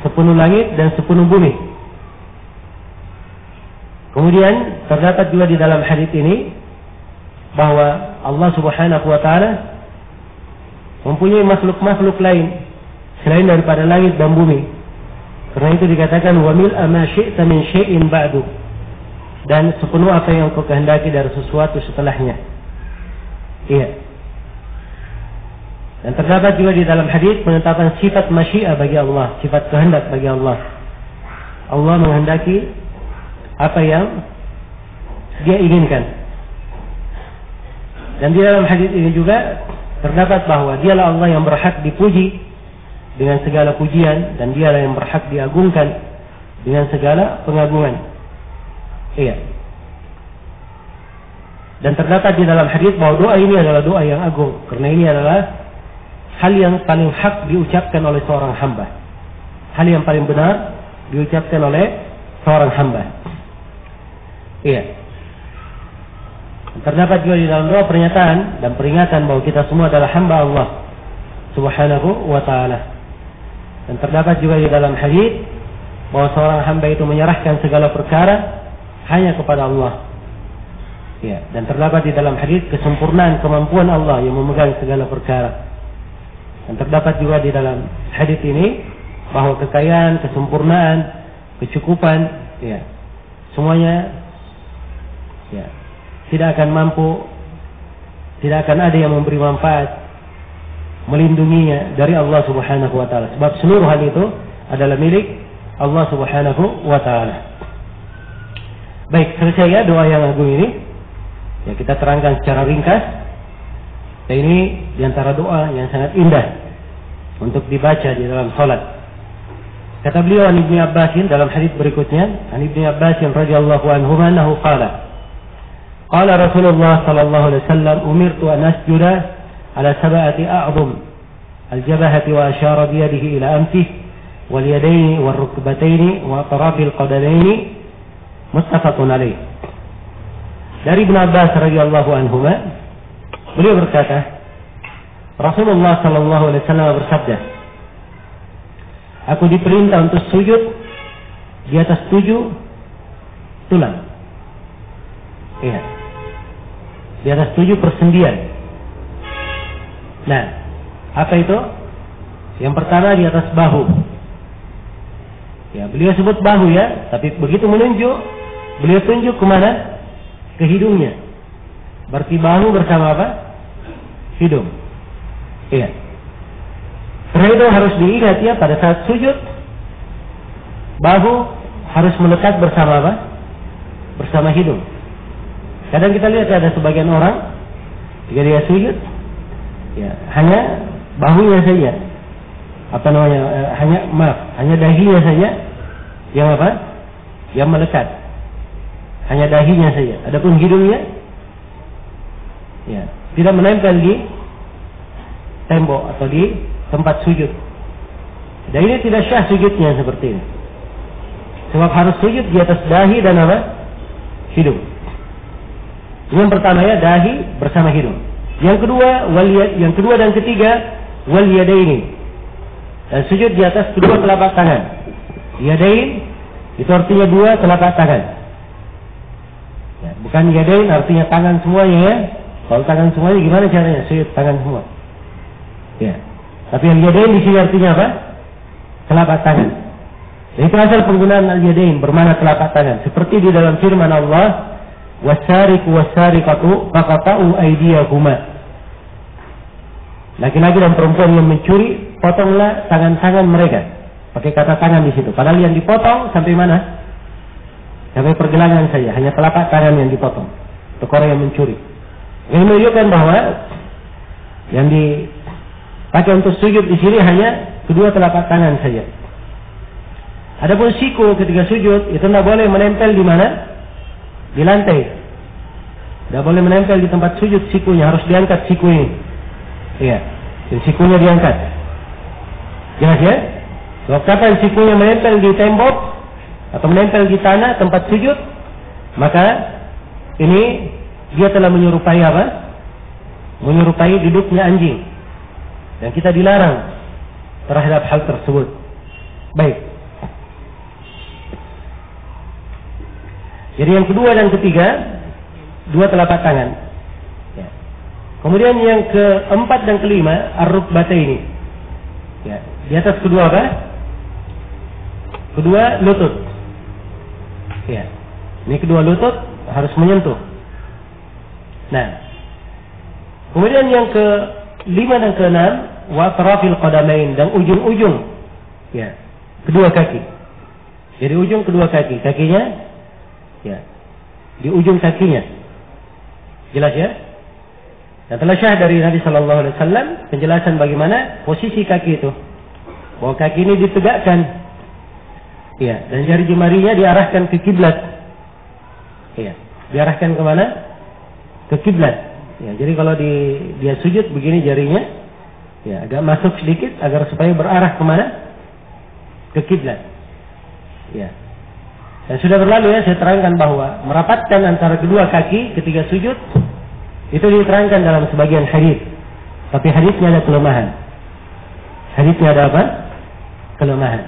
Speaker 1: Sepenuh langit dan sepenuh bumi. Kemudian terdapat juga di dalam hadis ini bahwa Allah Subhanahu wa taala mempunyai makhluk-makhluk lain selain daripada langit dan bumi. Karena itu dikatakan wa mil ma syi'ta min syai'in ba'du, dan sepenuh apa yang kau kehendaki dari sesuatu setelahnya. Iya. Dan terdapat juga di dalam hadis penetapan sifat masyiah bagi Allah, sifat kehendak bagi Allah. Allah menghendaki apa yang Dia inginkan. Dan di dalam hadis ini juga terdapat bahwa Dialah Allah yang berhak dipuji dengan segala pujian, dan Dialah yang berhak diagungkan dengan segala pengagungan. Iya. Dan terdapat di dalam hadis bahwa doa ini adalah doa yang agung, karena ini adalah hal yang paling hak diucapkan oleh seorang hamba, hal yang paling benar diucapkan oleh seorang hamba. Iya. Dan terdapat juga di dalam doa pernyataan dan peringatan bahwa kita semua adalah hamba Allah Subhanahu wa taala. Dan terdapat juga di dalam hadis bahwa seorang hamba itu menyerahkan segala perkara hanya kepada Allah. Ya, dan terdapat di dalam hadis kesempurnaan kemampuan Allah yang memegang segala perkara. Dan terdapat juga di dalam hadis ini bahwa kekayaan, kesempurnaan, kecukupan, semuanya tidak akan mampu, tidak akan ada yang memberi manfaat, melindunginya dari Allah Subhanahu wa taala. Sebab seluruh hal itu adalah milik Allah Subhanahu wa taala. Baik, selesai ya doa yang agung ini. Ya, kita terangkan secara ringkas. Dan ini diantara doa yang sangat indah untuk dibaca di dalam salat. Kata beliau an Ibnu Abbas dalam hadis berikutnya, an Ibnu Abbas radhiyallahu anhu annahu qala Rasulullah sallallahu alaihi wasallam umirtu an asjuda على سبعة أعظم الجبهة وأشار بيده إلى أنفه واليدين والركبتين وأطراف القدمين متفق عليه. Dari Ibnu Abbas radhiyallahu anhuma beliau berkata, Rasulullah sallallahu alaihi wasallam bersabda, aku diperintah untuk sujud di atas 7 tulang. Iya. Di atas 7 persendian. Nah, apa itu? Yang pertama di atas bahu. Ya, beliau sebut bahu ya, tapi begitu menunjuk, beliau tunjuk kemana? Ke hidungnya. Berarti bahu bersama apa? Hidung. Iya. Karena itu harus diingat ya, pada saat sujud, bahu harus melekat bersama apa? Bersama hidung. Kadang kita lihat ada sebagian orang, jika dia sujud, ya hanya bahunya saja, hanya dahinya saja yang apa? Yang melekat. Hanya dahinya saja. Adapun hidungnya, ya tidak menempel di tembok atau di tempat sujud. Dan ini tidak syah sujudnya seperti ini. Sebab harus sujud di atas dahi dan apa? Hidung. Yang pertama ya, dahi bersama hidung. Yang kedua dan ketiga, wal yadaini. Dan sujud di atas kedua telapak tangan. Yadain itu artinya 2 telapak tangan. Ya, bukan yadain artinya tangan semuanya ya. Kalau tangan semuanya gimana caranya? Sujud tangan semua. Ya. Tapi al-yadain di sini artinya apa? Telapak tangan. Dan itu asal penggunaan al-yadain bermakna telapak tangan. Seperti di dalam firman Allah, wasariqu wasariqatu faqata'u aydiyahuma. Laki-laki dan perempuan yang mencuri, potonglah tangan-tangan mereka. Pakai kata tangan di situ. Padahal yang dipotong sampai mana? Sampai pergelangan saja. Hanya telapak tangan yang dipotong. Untuk orang yang mencuri. Ini menunjukkan bahwa yang dipakai untuk sujud di sini hanya kedua telapak tangan saja. Adapun siku ketika sujud itu tidak boleh menempel di mana? Di lantai. Tidak boleh menempel di tempat sujud sikunya, harus diangkat siku ini. Iya, dan sikunya diangkat. Jelas ya? Kalau kapan sikunya menempel di tembok atau menempel di tanah tempat sujud, maka ini dia telah menyerupai apa? Menyerupai duduknya anjing. Dan kita dilarang terhadap hal tersebut. Baik. Jadi yang kedua dan ketiga, 2 telapak tangan. Ya. Kemudian yang keempat dan kelima, ar-rukbataini. Ya. Di atas kedua apa? Kedua lutut. Ya. Ini kedua lutut harus menyentuh. Nah. Kemudian yang kelima dan keenam, wa atrafil qadamain, dan ujung-ujung. Ya. Kedua kaki. Jadi ujung kedua kaki, kakinya ya, di ujung kakinya. Jelas ya? Dan telah syah dari Nabi sallallahu alaihi wasallam penjelasan bagaimana posisi kaki itu. Bahwa kaki ini ditegakkan. Ya, dan jari jemarinya diarahkan ke kiblat. Ya, diarahkan ke mana? Ke kiblat. Ya, jadi kalau dia sujud begini jarinya, ya agak masuk sedikit agar supaya berarah ke mana? Ke kiblat. Ya. Dan sudah berlalu ya, saya terangkan bahwa merapatkan antara kedua kaki ketika sujud itu diterangkan dalam sebagian hadis. Tapi hadisnya ada kelemahan. Hadisnya ada apa? Kelemahan.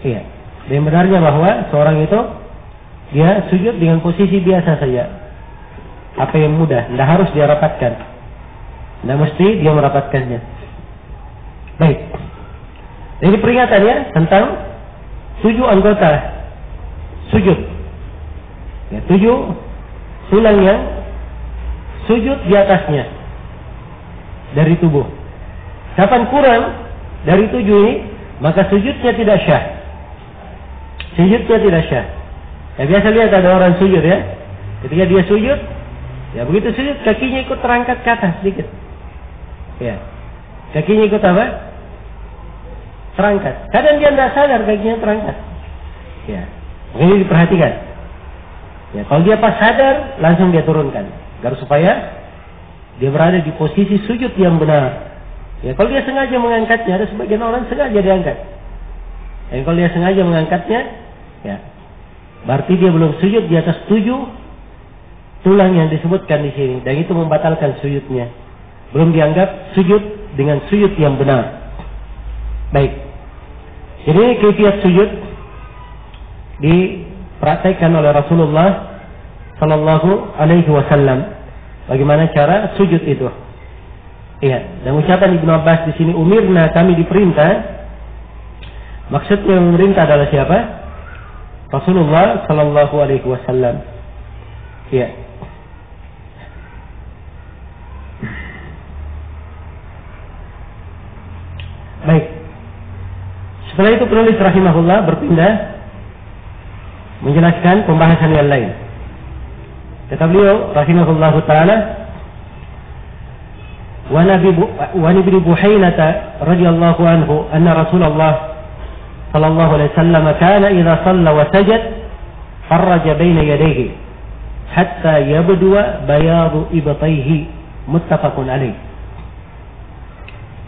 Speaker 1: Iya. Dan benarnya bahwa seorang itu dia sujud dengan posisi biasa saja. Apa yang mudah, tidak harus dia rapatkan. Tidak mesti dia merapatkannya. Baik. Ini peringatannya tentang 7 anggota sujud. Ya, 7 tulang yang sujud di atasnya dari tubuh. Kapan kurang dari 7 ini, maka sujudnya tidak syah. Sujudnya tidak syah. Ya, biasa lihat ada orang sujud ya. Ketika dia sujud, ya begitu sujud kakinya ikut terangkat ke atas sedikit. Ya. Kakinya ikut apa? Terangkat. Kadang dia tidak sadar kakinya terangkat. Ya. Ini diperhatikan. Ya, kalau dia pas sadar, langsung dia turunkan. Agar supaya dia berada di posisi sujud yang benar. Ya, kalau dia sengaja mengangkatnya, ada sebagian orang sengaja diangkat. Dan kalau dia sengaja mengangkatnya, ya, berarti dia belum sujud di atas 7 tulang yang disebutkan di sini, dan itu membatalkan sujudnya. Belum dianggap sujud dengan sujud yang benar. Baik. Jadi kaifiat sujud dipraktikkan oleh Rasulullah sallallahu alaihi wasallam. Bagaimana cara sujud itu? Iya, dan ucapan Ibnu Abbas di sini, umirna, kami diperintah. Maksudnya yang memerintah adalah siapa? Rasulullah sallallahu alaihi wasallam. Iya. Baik. Setelah itu penulis rahimahullah berpindah menjelaskan pembahasan yang lain. Kata beliau rahimahullah taala, wa Ibnu Buhainah radhiyallahu anhu anna Rasulullah sallallahu alaihi wasallam kana idza shalla wa sajad farraja baina yadayhi hatta yabdu bayadu ibtayhi, muttafaqun alaih.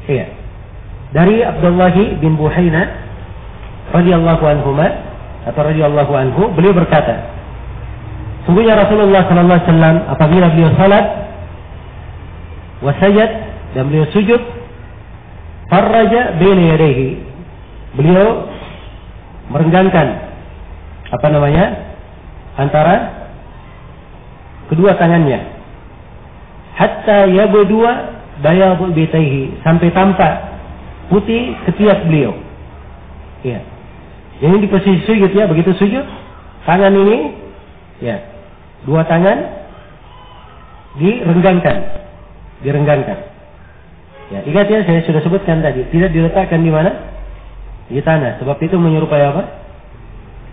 Speaker 1: Iya. Dari Abdullah bin Buhainah radhiyallahu anhu, beliau berkata, sungguhnya Rasulullah sallallahu alaihi wasallam apabila beliau salat wa sajad dan beliau sujud, farraja baina yadayhi, beliau merenggangkan antara kedua tangannya, hatta yabdu bayadu ibtayhi, sampai tampak putih ketiak beliau. Ya. Ini di posisi sujud ya, begitu sujud, tangan ini ya, dua tangan direnggangkan. Ya, ingat ya, saya sudah sebutkan tadi, tidak diletakkan di mana? Di tanah, sebab itu menyerupai apa?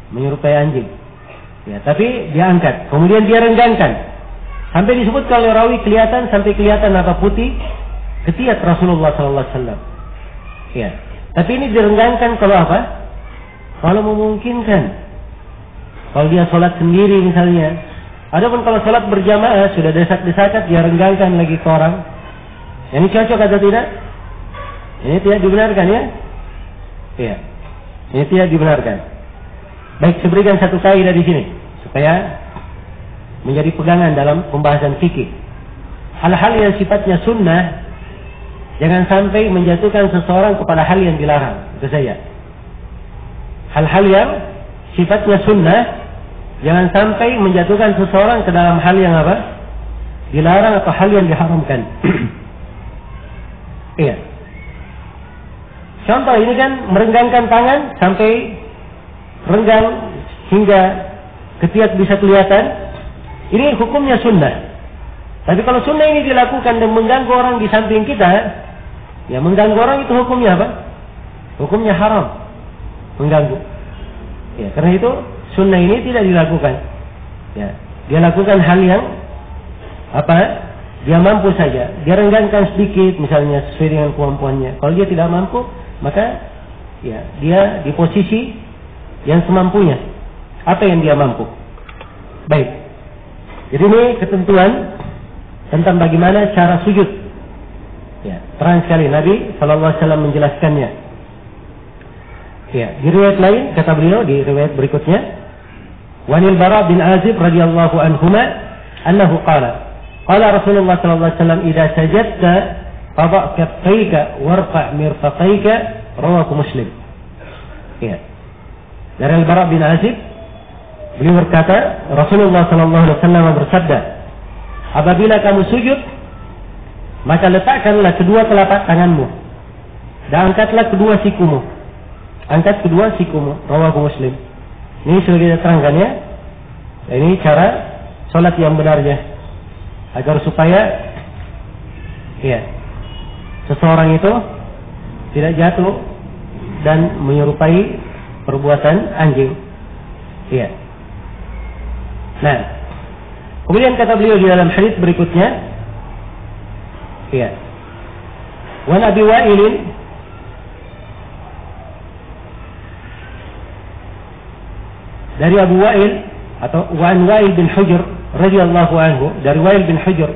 Speaker 1: Menyerupai anjing. Ya, tapi dia angkat, kemudian dia renggangkan. Sampai disebut kalau rawi kelihatan apa putih ketiak Rasulullah sallallahu alaihi wasallam. Ya. Tapi ini direnggangkan kalau apa? Kalau memungkinkan. Kalau dia sholat sendiri misalnya. Adapun kalau sholat berjamaah sudah desak-desakan, dia renggangkan lagi ke orang. Ini cocok atau tidak? Ini tidak dibenarkan ya? Iya. Ini tidak dibenarkan. Baik, saya berikan satu kaidah di sini supaya menjadi pegangan dalam pembahasan fikih. Hal-hal yang sifatnya sunnah jangan sampai menjatuhkan seseorang kepada hal yang dilarang. Itu saja. Hal-hal yang sifatnya sunnah jangan sampai menjatuhkan seseorang ke dalam hal yang apa? Dilarang atau hal yang diharamkan. Iya. Contoh ini kan merenggangkan tangan sampai renggang hingga ketiak bisa kelihatan. Ini hukumnya sunnah. Tapi kalau sunnah ini dilakukan dan mengganggu orang di samping kita, ya mengganggu orang itu hukumnya apa? Hukumnya haram. Mengganggu. Ya, karena itu sunnah ini tidak dilakukan. Ya, dia lakukan hal yang apa? Dia mampu saja. Dia renggangkan sedikit misalnya sesuai dengan kemampuannya. Kalau dia tidak mampu, maka ya dia di posisi yang semampunya. Apa yang dia mampu. Baik. Jadi ini ketentuan tentang bagaimana cara sujud. Ya, terang sekali Nabi sallallahu alaihi wasallam menjelaskannya. Ya, di riwayat lain kata beliau di riwayat berikutnya, Wanil Bara bin Azib radhiyallahu anhuma annahu qala Rasulullah sallallahu alaihi wasallam idza sajadta fadha' kaffayka warfa' mirfaqayka, rawahu Muslim. Ya. Dari Al-Bara bin Azib beliau berkata, Rasulullah sallallahu alaihi wasallam bersabda, apabila kamu sujud, maka letakkanlah kedua telapak tanganmu dan angkatlah kedua sikumu. Angkat kedua sikumu. Rawahu Muslim. Ini sudah kita terangkan ya. Ini cara sholat yang benarnya, agar supaya ya seseorang itu tidak jatuh dan menyerupai perbuatan anjing. Iya. Nah, kemudian kata beliau di dalam hadis berikutnya, iya. Wan Abi Wa'il dari Abu Wa'il atau Wan Wa'il bin Hujr radhiyallahu anhu, dari Wa'il bin Hujr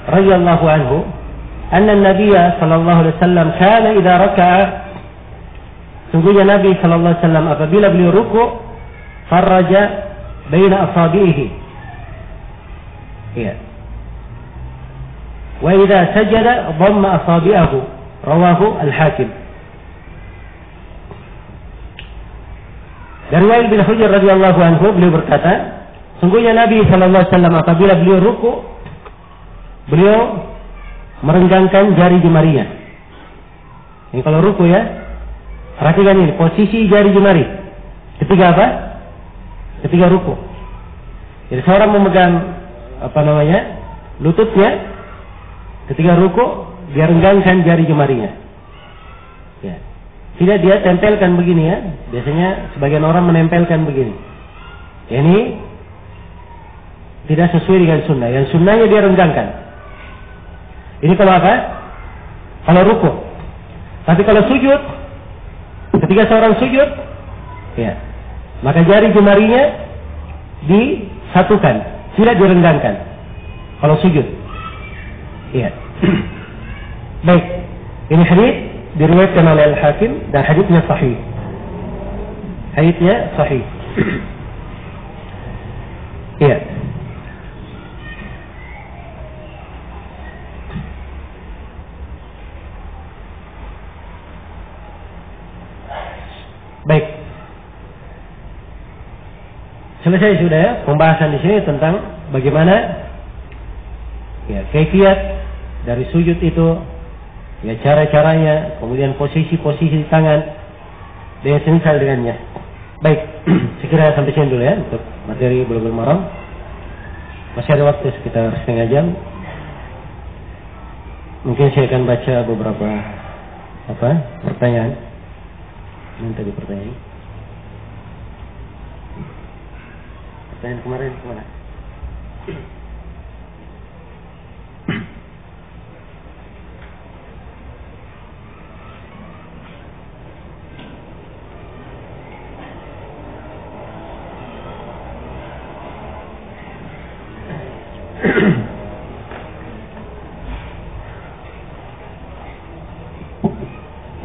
Speaker 1: radhiyallahu anhu, anna Nabi sallallahu alaihi wasallam kana idza raka'a, sungguhnya Nabi sallallahu alaihi wasallam apabila beliau ruku', farraja baina asabihi, Iya. Wa idza sajada dhamma asabi'ahu. Rawahu Al-Hakim. Dari Wa'il bin Hujr radhiyallahu anhu, beliau berkata, sungguhnya Nabi sallallahu alaihi wasallam apabila beliau ruku, beliau merenggangkan jari jemarinya. Ini kalau ruku ya, perhatikan ini posisi jari jemari. Ketika apa? Ketika ruku. Jadi seorang memegang lututnya. Ketika ruku, dia renggangkan jari jemarinya. Ya. Tidak dia tempelkan begini ya. Biasanya sebagian orang menempelkan begini. Ini tidak sesuai dengan sunnah. Yang sunnahnya dia renggangkan. Ini kalau apa? Kalau ruku. Tapi kalau sujud, ketika seorang sujud, ya, maka jari jemarinya disatukan, tidak direnggangkan. Kalau sujud, ya. Baik, ini hadis diriwayatkan oleh Al-Hakim dan hadisnya sahih. Hadisnya sahih. Iya. Baik. Selesai sudah ya pembahasan di sini tentang bagaimana ya kaifiat dari sujud itu, ya cara-caranya, kemudian posisi-posisi tangan dan semisal dengannya. Baik, sekira sampai sini dulu ya untuk materi Bulughul Maram. Masih ada waktu sekitar setengah jam. Mungkin saya akan baca beberapa pertanyaan. Minta di pertanyaan. Pertanyaan kemarin kemana?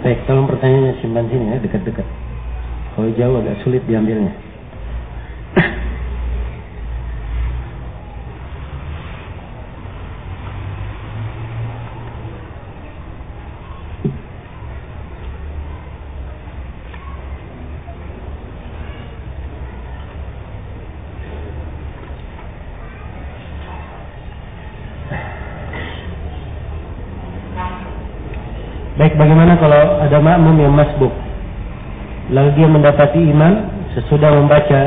Speaker 1: Baik, tolong pertanyaannya simpan sini ya, dekat-dekat. Kalau jauh agak sulit diambilnya. Baik, bagaimana kalau ada makmum yang masbuk, lalu dia mendapati imam sesudah membaca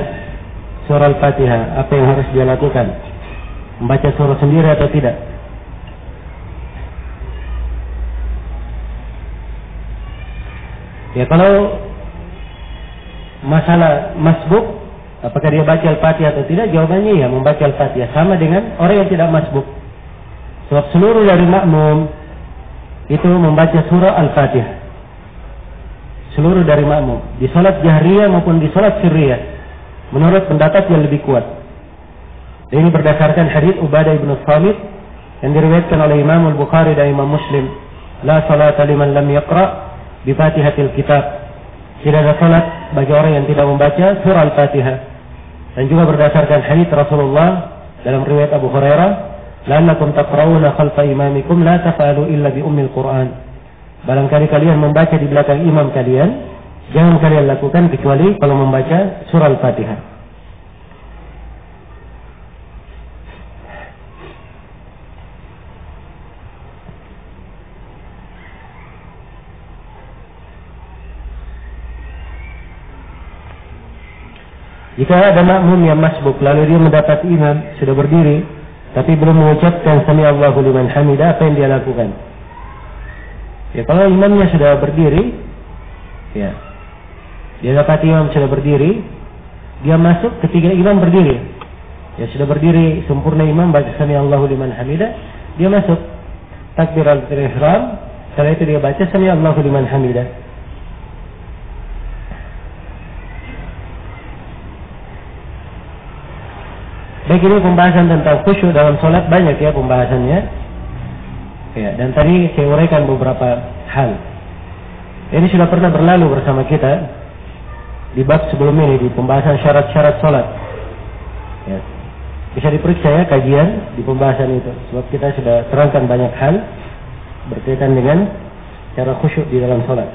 Speaker 1: surah Al-Fatihah, apa yang harus dia lakukan? Membaca surah sendiri atau tidak? Ya, kalau masalah masbuk, apakah dia baca Al-Fatihah atau tidak? Jawabannya ya, membaca Al-Fatihah sama dengan orang yang tidak masbuk. Sebab seluruh dari makmum itu membaca surah Al-Fatihah. Seluruh dari makmum, di salat jahriyah maupun di salat sirriyah, menurut pendapat yang lebih kuat. Dan ini berdasarkan hadis Ubadah bin Samit yang diriwayatkan oleh Imam Al-Bukhari dan Imam Muslim. La salata liman lam yaqra bi Fatihatil Kitab. Tidak ada salat bagi orang yang tidak membaca surah Al-Fatihah. Dan juga berdasarkan hadis Rasulullah dalam riwayat Abu Hurairah, la'allakum taqra'una khalfa imamikum la taf'alu illa bi ummil Qur'an. Barangkali kalian membaca di belakang imam kalian, jangan kalian lakukan kecuali kalau membaca surah Al-Fatihah. Jika ada makmum yang masbuk lalu dia mendapat imam sudah berdiri tapi belum mengucapkan sami Allahu liman hamidah, apa yang dia lakukan? Ya, kalau imamnya sudah berdiri, ya, dia dapat imam sudah berdiri, dia masuk ketika imam berdiri. Ya, sudah berdiri sempurna imam baca sami Allahu liman hamidah, dia masuk takbiratul ihram, setelah itu dia baca sami Allahu liman hamidah. Baik, ini pembahasan tentang khusyuk dalam sholat banyak ya pembahasannya. Ya, dan tadi saya uraikan beberapa hal. Ini sudah pernah berlalu bersama kita di bab sebelum ini di pembahasan syarat-syarat sholat. Ya. Bisa diperiksa ya kajian di pembahasan itu. Sebab kita sudah terangkan banyak hal berkaitan dengan cara khusyuk di dalam sholat.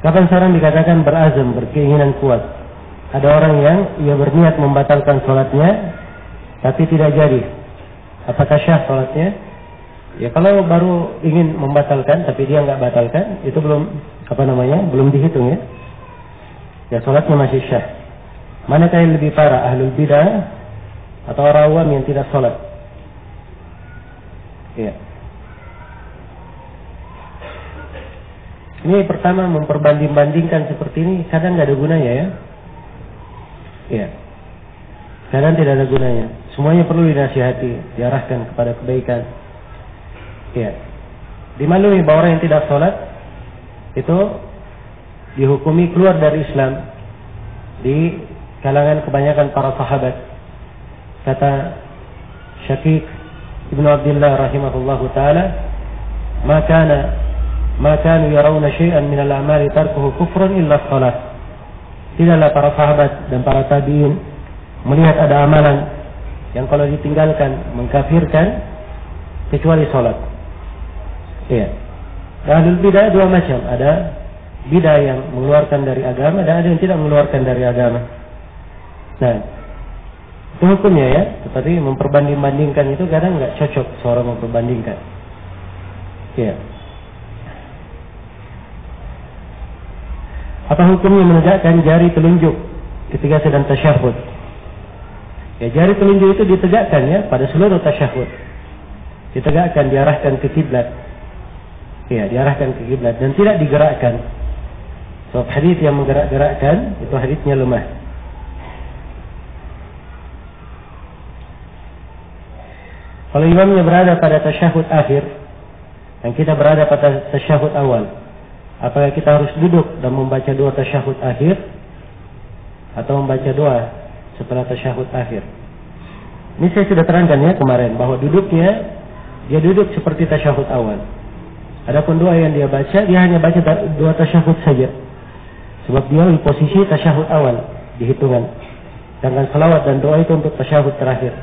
Speaker 1: Kapan seorang dikatakan berazam, berkeinginan kuat? Ada orang yang ia berniat membatalkan sholatnya, tapi tidak jadi. Apakah syah sholatnya? Ya kalau baru ingin membatalkan, tapi dia nggak batalkan, itu belum belum dihitung ya. Ya sholatnya masih syah. Manakah yang lebih parah, ahlul bidah atau orang awam yang tidak sholat? Ya. Ini pertama memperbanding-bandingkan seperti ini kadang nggak ada gunanya ya. Iya. Kadang tidak ada gunanya. Semuanya perlu dinasihati, diarahkan kepada kebaikan. Iya. Dimaklumi bahwa orang yang tidak sholat itu dihukumi keluar dari Islam di kalangan kebanyakan para sahabat. Kata Syaqiq Ibnu Abdullah rahimahullahu taala, Ma kanu yarawna syai'an minal a'mali tarkuhu kufrun illa shalah. Tidaklah para sahabat dan para tabi'in melihat ada amalan yang kalau ditinggalkan mengkafirkan kecuali salat. Iya. Ahlul bidah dua macam, ada bidah yang mengeluarkan dari agama dan ada yang tidak mengeluarkan dari agama. Nah, itu hukumnya ya, tetapi memperbanding-bandingkan itu kadang nggak cocok seorang memperbandingkan. Iya. Apa hukumnya menegakkan jari telunjuk ketika sedang tasyahud? Ya, jari telunjuk itu ditegakkan ya pada seluruh tasyahud. Ditegakkan, diarahkan ke kiblat. Ya, diarahkan ke kiblat dan tidak digerakkan. Sebab hadis yang menggerak-gerakkan itu hadisnya lemah. Kalau imamnya berada pada tasyahud akhir dan kita berada pada tasyahud awal, apakah kita harus duduk dan membaca doa tasyahud akhir atau membaca doa setelah tasyahud akhir? Ini saya sudah terangkan ya kemarin bahwa duduknya dia duduk seperti tasyahud awal. Adapun doa yang dia baca, dia hanya baca doa tasyahud saja. Sebab dia di posisi tasyahud awal di hitungan. Sedangkan selawat dan doa itu untuk tasyahud terakhir.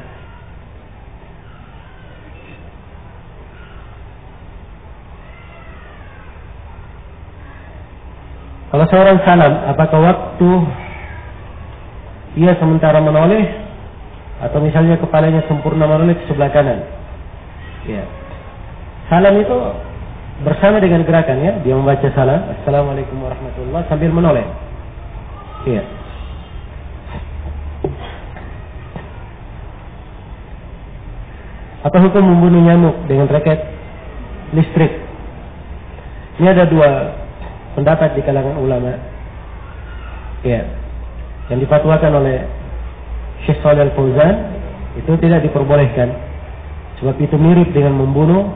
Speaker 1: Kalau seorang salam, apakah waktu ia sementara menoleh atau misalnya kepalanya sempurna menoleh ke sebelah kanan? Ya. Salam itu bersama dengan gerakan ya, dia membaca salam, Assalamualaikum warahmatullahi wabarakatuh sambil menoleh. Iya. Apa hukum membunuh nyamuk dengan raket listrik? Ini ada dua pendapat di kalangan ulama. Ya. Yang difatwakan oleh Syekh Shalih Al-Fauzan itu tidak diperbolehkan. Sebab itu mirip dengan membunuh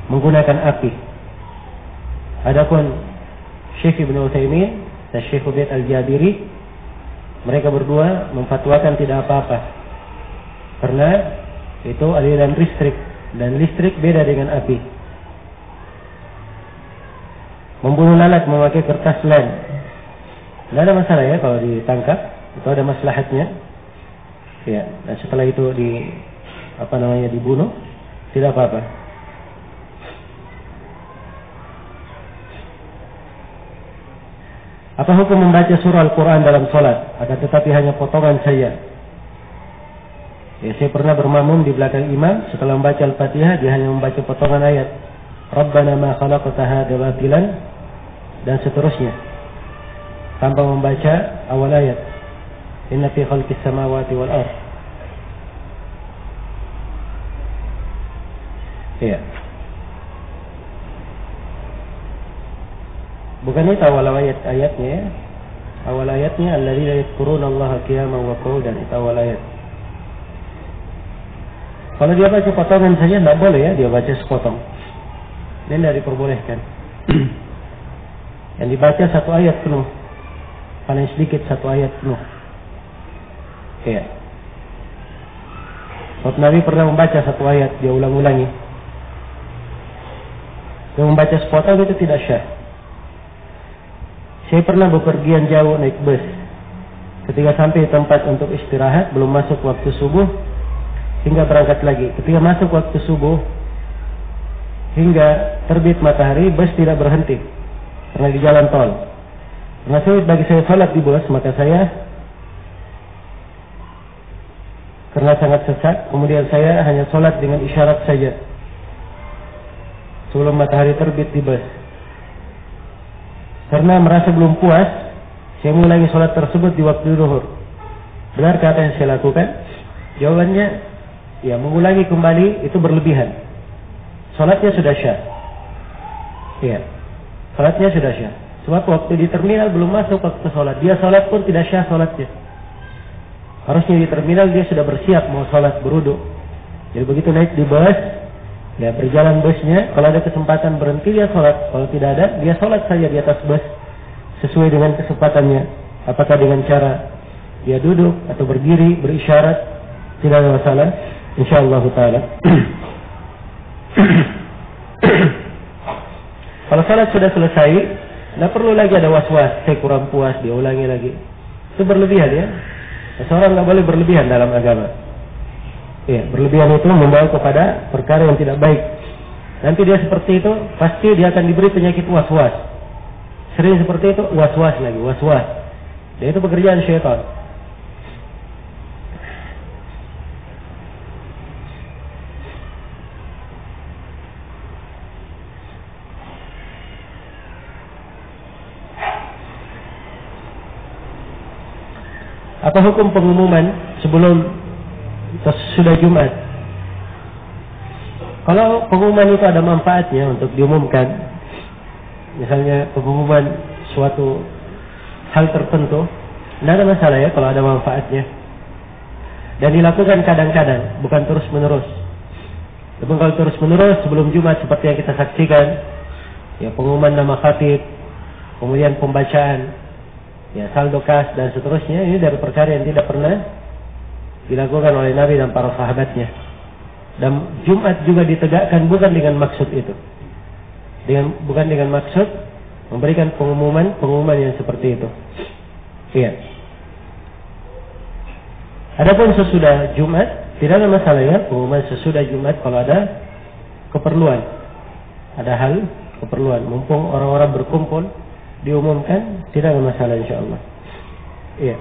Speaker 1: menggunakan api. Adapun Syekh Ibnu Utsaimin dan Syekh Ubaid Al-Jabiri, mereka berdua memfatwakan tidak apa-apa. Karena itu aliran listrik dan listrik beda dengan api. Membunuh lalat memakai kertas lem, tidak ada masalah ya kalau ditangkap, itu ada maslahatnya. Ya, dan setelah itu dibunuh, tidak apa-apa. Apa hukum membaca surah Al-Quran dalam sholat, akan tetapi hanya potongan saja? Ya, saya pernah bermakmum di belakang imam, setelah membaca Al-Fatihah dia hanya membaca potongan ayat. Rabbana ma khalaqta hadza batilan, dan seterusnya tanpa membaca awal ayat. Inna fi khalqis samawati wal ardh. Iya. Bukan itu awal ayatnya ya. Awal ayatnya alladzina yadhkuruna Allaha qiyaman wa qu'udan, itu awal ayat. Kalau dia baca potongan saja tidak boleh ya, dia baca sepotong. Ini tidak diperbolehkan. Yang dibaca satu ayat penuh, paling sedikit satu ayat penuh. Ya. Sebab Nabi pernah membaca satu ayat, dia ulang-ulangi. Yang membaca sepotong itu tidak syah. Saya pernah bepergian jauh naik bus. Ketika sampai tempat untuk istirahat, belum masuk waktu subuh, hingga berangkat lagi. Ketika masuk waktu subuh, hingga terbit matahari, bus tidak berhenti karena di jalan tol. Karena sulit bagi saya salat di bus, maka saya karena sangat sesat, kemudian saya hanya salat dengan isyarat saja sebelum matahari terbit di bus. Karena merasa belum puas, saya mengulangi salat tersebut di waktu zuhur. Benarkah apa yang saya lakukan? Jawabannya, ya, mengulangi kembali itu berlebihan. Salatnya sudah syah. Iya, salatnya sudah syah. Sebab waktu di terminal belum masuk waktu salat. Dia salat pun tidak syah salatnya. Harusnya di terminal dia sudah bersiap mau salat berwudu. Jadi begitu naik di bus, ya berjalan busnya, kalau ada kesempatan berhenti dia salat. Kalau tidak ada, dia salat saja di atas bus sesuai dengan kesempatannya. Apakah dengan cara dia duduk atau berdiri, berisyarat, tidak ada masalah. Insyaallah taala. Kalau salat sudah selesai, tidak perlu lagi ada was-was, saya kurang puas, dia ulangi lagi. Itu berlebihan ya. Seorang tidak boleh berlebihan dalam agama. Ya, berlebihan itu membawa kepada perkara yang tidak baik. Nanti dia seperti itu, pasti dia akan diberi penyakit was-was. Sering seperti itu, was-was lagi, was-was. Dan itu pekerjaan syaitan. Apa hukum pengumuman sebelum sudah Jumat? Kalau pengumuman itu ada manfaatnya untuk diumumkan, misalnya pengumuman suatu hal tertentu, tidak ada masalah ya kalau ada manfaatnya. Dan dilakukan kadang-kadang, bukan terus-menerus. Tapi kalau terus-menerus sebelum Jumat seperti yang kita saksikan, ya pengumuman nama khatib, kemudian pembacaan, ya saldo kas dan seterusnya, ini dari perkara yang tidak pernah dilakukan oleh Nabi dan para sahabatnya. Dan Jumat juga ditegakkan bukan dengan maksud itu, bukan dengan maksud memberikan pengumuman yang seperti itu. Iya. Adapun sesudah Jumat tidak ada masalah ya, pengumuman sesudah Jumat kalau ada keperluan, ada hal keperluan, mumpung orang-orang berkumpul, diumumkan, tidak ada masalah insyaallah. Iya.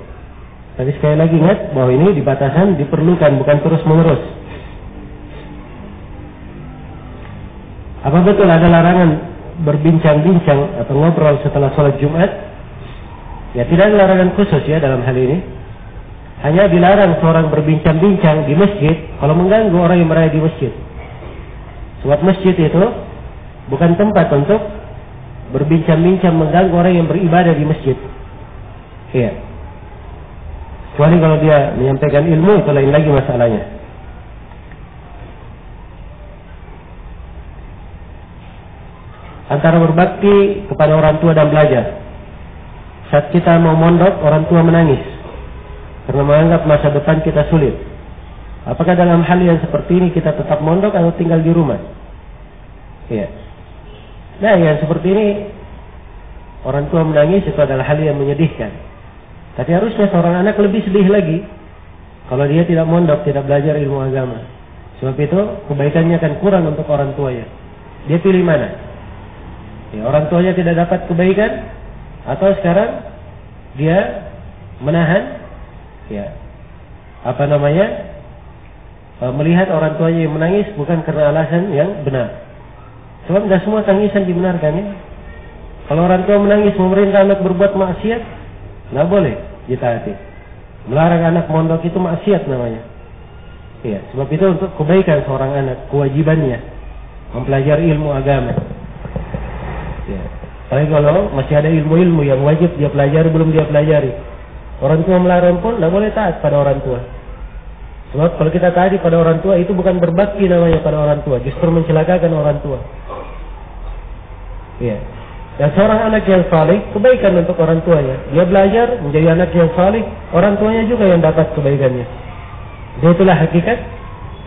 Speaker 1: Tapi sekali lagi ingat bahwa ini di batasan diperlukan, bukan terus-menerus. Apa betul ada larangan berbincang-bincang atau ngobrol setelah sholat Jumat? Ya tidak ada larangan khusus ya dalam hal ini. Hanya dilarang seorang berbincang-bincang di masjid kalau mengganggu orang yang berada di masjid. Sebab masjid itu bukan tempat untuk berbincang-bincang mengganggu orang yang beribadah di masjid. Iya. Kecuali kalau dia menyampaikan ilmu, itu lain lagi masalahnya. Antara berbakti kepada orang tua dan belajar. Saat kita mau mondok, orang tua menangis karena menganggap masa depan kita sulit. Apakah dalam hal yang seperti ini kita tetap mondok atau tinggal di rumah? Iya. Nah, yang seperti ini orang tua menangis itu adalah hal yang menyedihkan. Tapi harusnya seorang anak lebih sedih lagi kalau dia tidak mondok, tidak belajar ilmu agama. Sebab itu kebaikannya akan kurang untuk orang tuanya. Dia pilih mana? Ya, orang tuanya tidak dapat kebaikan, atau sekarang dia menahan, ya, melihat orang tuanya yang menangis bukan karena alasan yang benar. Sebab tidak semua tangisan dibenarkan ya. Kalau orang tua menangis memerintah anak berbuat maksiat, tidak boleh ditaati. Melarang anak mondok itu maksiat namanya. Iya, sebab itu untuk kebaikan seorang anak, kewajibannya mempelajari ilmu agama. Ya. Tapi kalau masih ada ilmu-ilmu yang wajib dia pelajari belum dia pelajari, orang tua melarang pun tidak boleh taat pada orang tua. Sebab kalau kita taati pada orang tua itu bukan berbakti namanya pada orang tua, justru mencelakakan orang tua. Ya. Dan seorang anak yang saleh kebaikan untuk orang tuanya. Dia belajar menjadi anak yang saleh, orang tuanya juga yang dapat kebaikannya. Dan itulah hakikat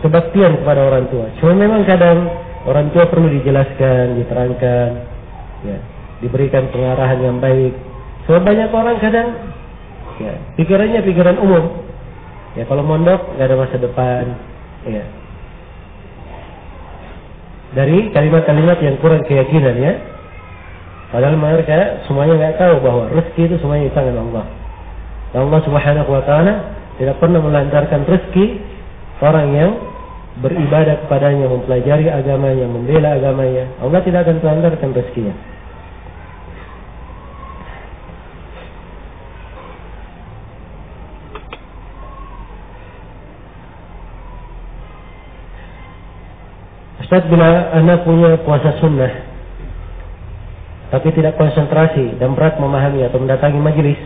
Speaker 1: kebaktian kepada orang tua. Cuma memang kadang orang tua perlu dijelaskan, diterangkan, ya, diberikan pengarahan yang baik. Sebab banyak orang kadang, ya, pikirannya pikiran umum. Ya, kalau mondok nggak ada masa depan, ya. Dari kalimat-kalimat yang kurang keyakinan, ya. Padahal mereka semuanya nggak tahu bahwa rezeki itu semuanya di tangan Allah. Dan Allah Subhanahu Wa Taala tidak pernah melantarkan rezeki orang yang beribadah kepadanya, mempelajari agamanya, membela agamanya. Allah tidak akan melantarkan rezekinya. Ustaz, bila anak punya puasa sunnah tapi tidak konsentrasi dan berat memahami atau mendatangi majelis,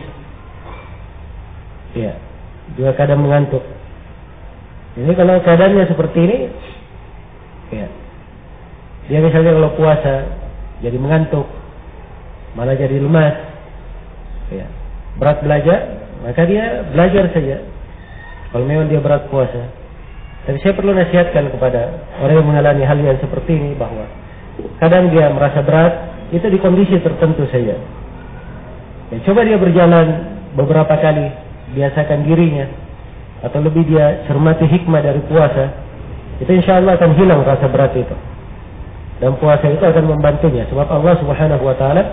Speaker 1: ya, juga kadang mengantuk. Ini kalau keadaannya seperti ini, ya, dia misalnya kalau puasa jadi mengantuk, malah jadi lemas, ya, berat belajar, maka dia belajar saja. Kalau memang dia berat puasa. Tapi saya perlu nasihatkan kepada orang yang mengalami hal yang seperti ini bahwa kadang dia merasa berat, itu di kondisi tertentu saja. Ya, coba dia berjalan beberapa kali, biasakan dirinya, atau lebih dia cermati hikmah dari puasa, itu insya Allah akan hilang rasa berat itu. Dan puasa itu akan membantunya, sebab Allah Subhanahu Wa Taala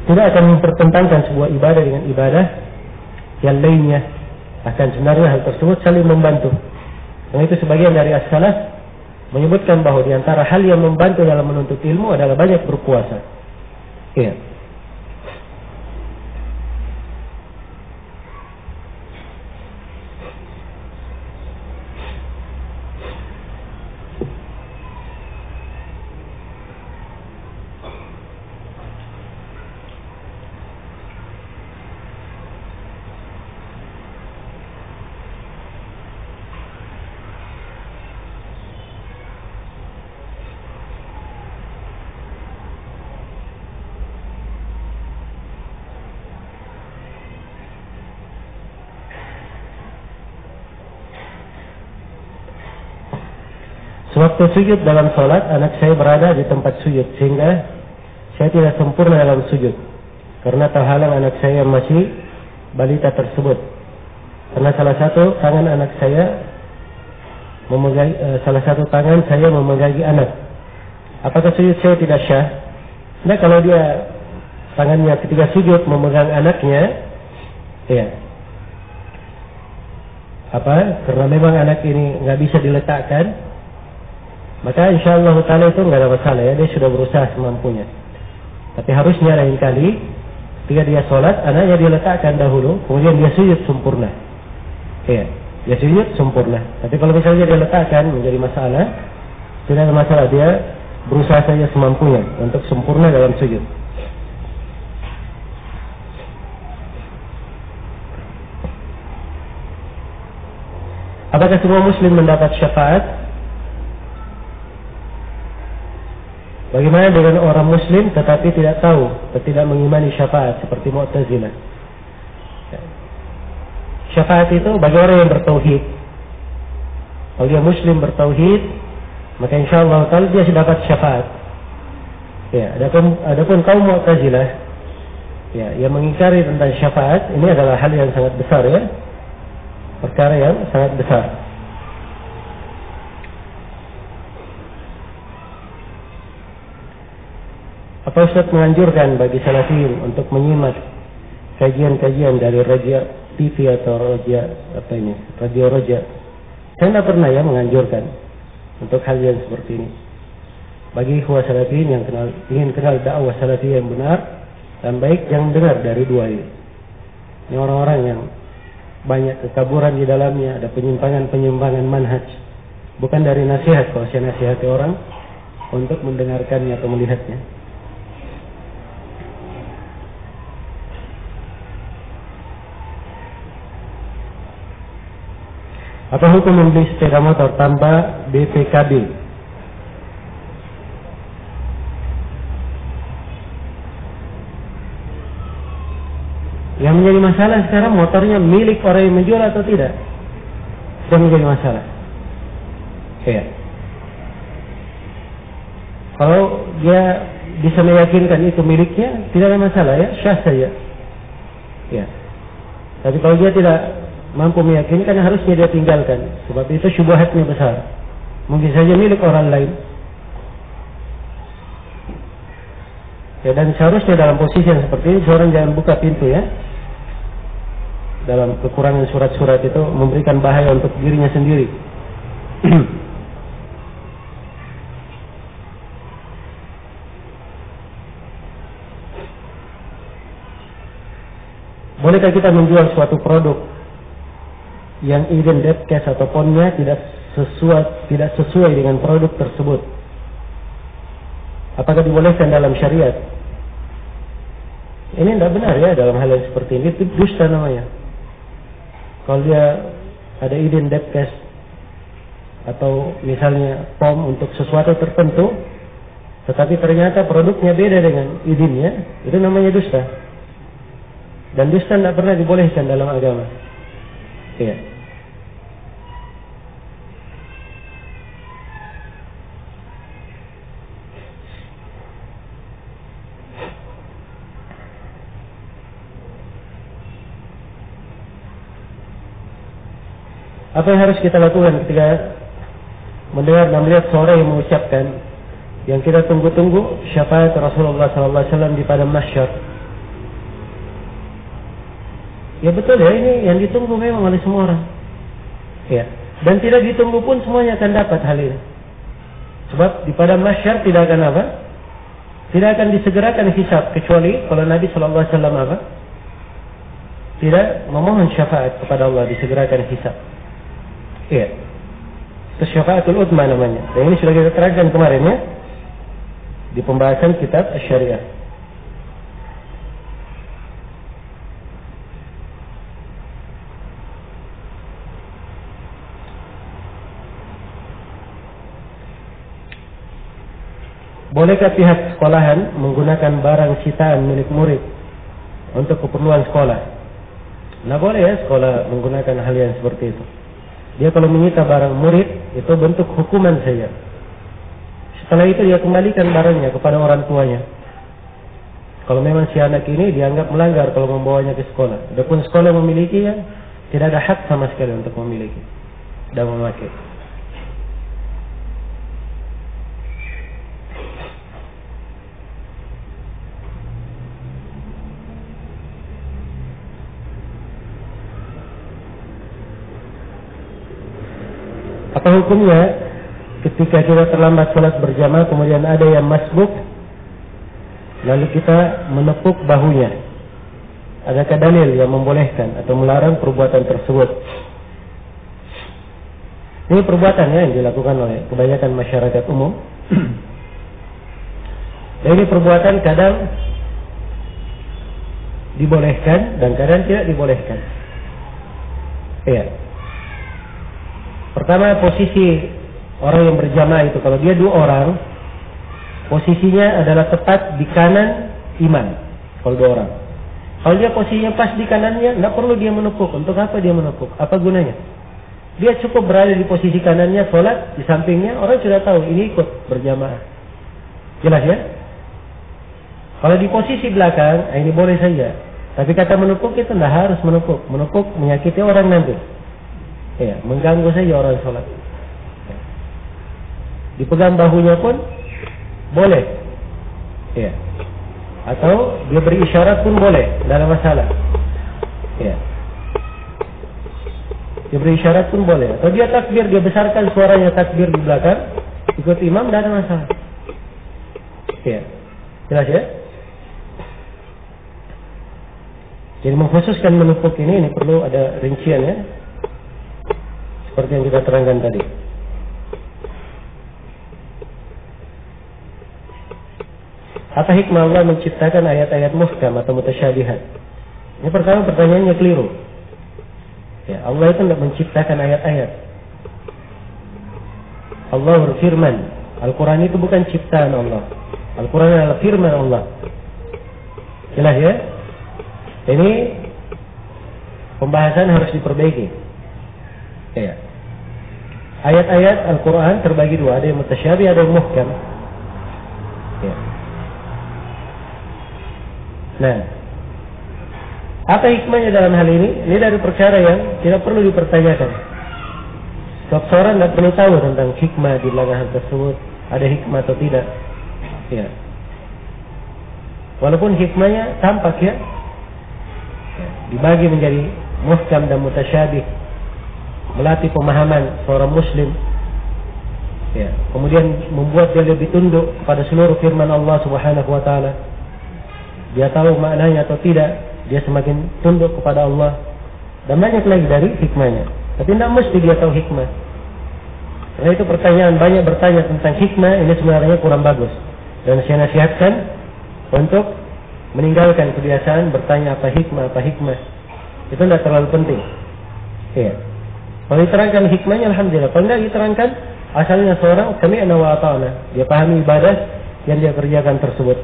Speaker 1: tidak akan mempertentangkan sebuah ibadah dengan ibadah yang lainnya. Akan sebenarnya hal tersebut saling membantu. Dan itu sebagian dari as-salaf menyebutkan bahwa di antara hal yang membantu dalam menuntut ilmu adalah banyak berpuasa. Iya. Sewaktu sujud dalam sholat, anak saya berada di tempat sujud sehingga saya tidak sempurna dalam sujud karena terhalang anak saya yang masih balita tersebut. Karena salah satu tangan saya memegangi anak. Apakah sujud saya tidak syah? Nah, kalau dia tangannya ketika sujud memegang anaknya, ya, karena memang anak ini nggak bisa diletakkan, maka insyaallah ta'ala itu nggak ada masalah, ya, dia sudah berusaha semampunya. Tapi harusnya lain kali ketika dia sholat, anaknya dia letakkan dahulu, kemudian dia sujud sempurna. Ya, dia sujud sempurna. Tapi kalau misalnya dia letakkan menjadi masalah, tidak ada masalah, dia berusaha saja semampunya untuk sempurna dalam sujud. Apakah semua muslim mendapat syafaat? Bagaimana dengan orang muslim tetapi tidak tahu atau tidak mengimani syafaat seperti Mu'tazilah? Syafaat itu bagi orang yang bertauhid. Kalau dia muslim bertauhid, maka insyaallah kalau dia sudah dapat syafaat. Ya, adapun kaum Mu'tazilah, ya, yang mengingkari tentang syafaat, ini adalah hal yang sangat besar, ya. Perkara yang sangat besar. Apa Ustaz menganjurkan bagi salafiyin untuk menyimak kajian-kajian dari Raja TV atau Radio Raja? Saya tidak pernah, ya, menganjurkan untuk hal yang seperti ini. Bagi ikhwah salafiyin yang ingin kenal dakwah salafi yang benar dan baik, jangan dengar dari dua ini. Ini orang-orang yang banyak kekaburan di dalamnya, ada penyimpangan manhaj. Bukan dari nasihat, kalau saya nasihati orang untuk mendengarkannya atau melihatnya. Apa hukum membeli sepeda motor tanpa BPKB? Yang menjadi masalah sekarang motornya milik orang yang menjual atau tidak. Itu menjadi masalah. Ya. Kalau dia bisa meyakinkan itu miliknya, tidak ada masalah ya, syah saja. Ya. Tapi kalau dia tidak mampu meyakinkan, harusnya dia tinggalkan. Sebab itu syubhatnya besar. Mungkin saja milik orang lain. Ya, dan seharusnya dalam posisi yang seperti ini seorang jangan buka pintu ya. Dalam kekurangan surat-surat itu memberikan bahaya untuk dirinya sendiri. Bolehkah kita menjual suatu produk yang hidden dead cash atau ponnya tidak sesuai dengan produk tersebut? Apakah dibolehkan dalam syariat? Ini tidak benar ya dalam hal yang seperti ini, itu dusta namanya. Kalau dia ada hidden dead cash atau misalnya pom untuk sesuatu tertentu, tetapi ternyata produknya beda dengan izinnya, itu namanya dusta. Dan dusta tidak pernah dibolehkan dalam agama. Iya. Apa yang harus kita lakukan ketika mendengar dan melihat seorang yang mengucapkan yang kita tunggu-tunggu syafaat Rasulullah SAW di padang mahsyar? Ya betul ya, ini yang ditunggu memang oleh semua orang. Ya. Dan tidak ditunggu pun semuanya akan dapat hal ini. Sebab di padang mahsyar tidak akan apa? Tidak akan disegerakan hisab kecuali kalau Nabi SAW apa? Tidak memohon syafaat kepada Allah disegerakan hisab. Iya. Itu syafaatul udma namanya. Dan ini sudah kita terangkan kemarin ya di pembahasan kitab Asy-Syariah. Bolehkah pihak sekolahan menggunakan barang sitaan milik murid untuk keperluan sekolah? Nah boleh ya sekolah menggunakan hal yang seperti itu. Dia kalau menyita barang murid itu bentuk hukuman saja. Setelah itu dia kembalikan barangnya kepada orang tuanya. Kalau memang si anak ini dianggap melanggar kalau membawanya ke sekolah. Adapun sekolah memilikinya, tidak ada hak sama sekali untuk memiliki dan memakai. Apa hukumnya ketika kita terlambat sholat berjamaah kemudian ada yang masbuk lalu kita menepuk bahunya? Adakah dalil yang membolehkan atau melarang perbuatan tersebut? Ini perbuatan ya yang dilakukan oleh kebanyakan masyarakat umum. Dan ini perbuatan kadang dibolehkan dan kadang tidak dibolehkan. Iya. Pertama, posisi orang yang berjamaah itu, kalau dia 2 orang, posisinya adalah tepat di kanan imam. Kalau 2 orang, kalau dia posisinya pas di kanannya, tidak perlu dia menepuk. Untuk apa dia menepuk? Apa gunanya? Dia cukup berada di posisi kanannya, sholat di sampingnya, orang sudah tahu ini ikut berjamaah. Jelas ya? Kalau di posisi belakang, ini boleh saja. Tapi kata menepuk itu tidak harus menepuk. Menepuk menyakiti orang nanti. Ya, mengganggu saja orang sholat. Dipegang bahunya pun boleh. Ya. Atau dia beri isyarat pun boleh, tidak ada masalah. Ya. Dia beri isyarat pun boleh. Atau dia takbir, dia besarkan suaranya takbir di belakang, ikut imam, tidak ada masalah. Ya. Jelas ya? Jadi mengkhususkan menepuk ini perlu ada rincian ya. Seperti yang kita terangkan tadi. Apa hikmah Allah menciptakan ayat-ayat muhkam atau mutasyabihat? Ini pertama pertanyaannya keliru. Ya, Allah itu tidak menciptakan ayat-ayat. Allah berfirman. Al-Quran itu bukan ciptaan Allah. Al-Quran adalah firman Allah. Jelas ya? Ini pembahasan harus diperbaiki. Ya. Ayat-ayat Al-Quran terbagi dua, ada yang mutasyabih, ada yang muhkam. Ya. Nah, apa hikmahnya dalam hal ini? Ini dari perkara yang tidak perlu dipertanyakan. Sebab seorang tidak perlu tahu tentang hikmah di belakang hal tersebut, ada hikmah atau tidak. Ya. Walaupun hikmahnya tampak ya, dibagi menjadi muhkam dan mutasyabih, melatih pemahaman seorang muslim, ya, kemudian membuat dia lebih tunduk pada seluruh firman Allah Subhanahu wa taala. Dia tahu maknanya atau tidak, dia semakin tunduk kepada Allah. Dan banyak lagi dari hikmahnya. Tapi tidak mesti dia tahu hikmah. Karena itu pertanyaan, banyak bertanya tentang hikmah, ini sebenarnya kurang bagus. Dan saya nasihatkan untuk meninggalkan kebiasaan bertanya apa hikmah. Itu tidak terlalu penting. Ya. Kalau diterangkan hikmahnya, alhamdulillah. Kalau tidak diterangkan, asalnya seorang sami'na wa ata'na. Dia pahami ibadah yang dia kerjakan tersebut.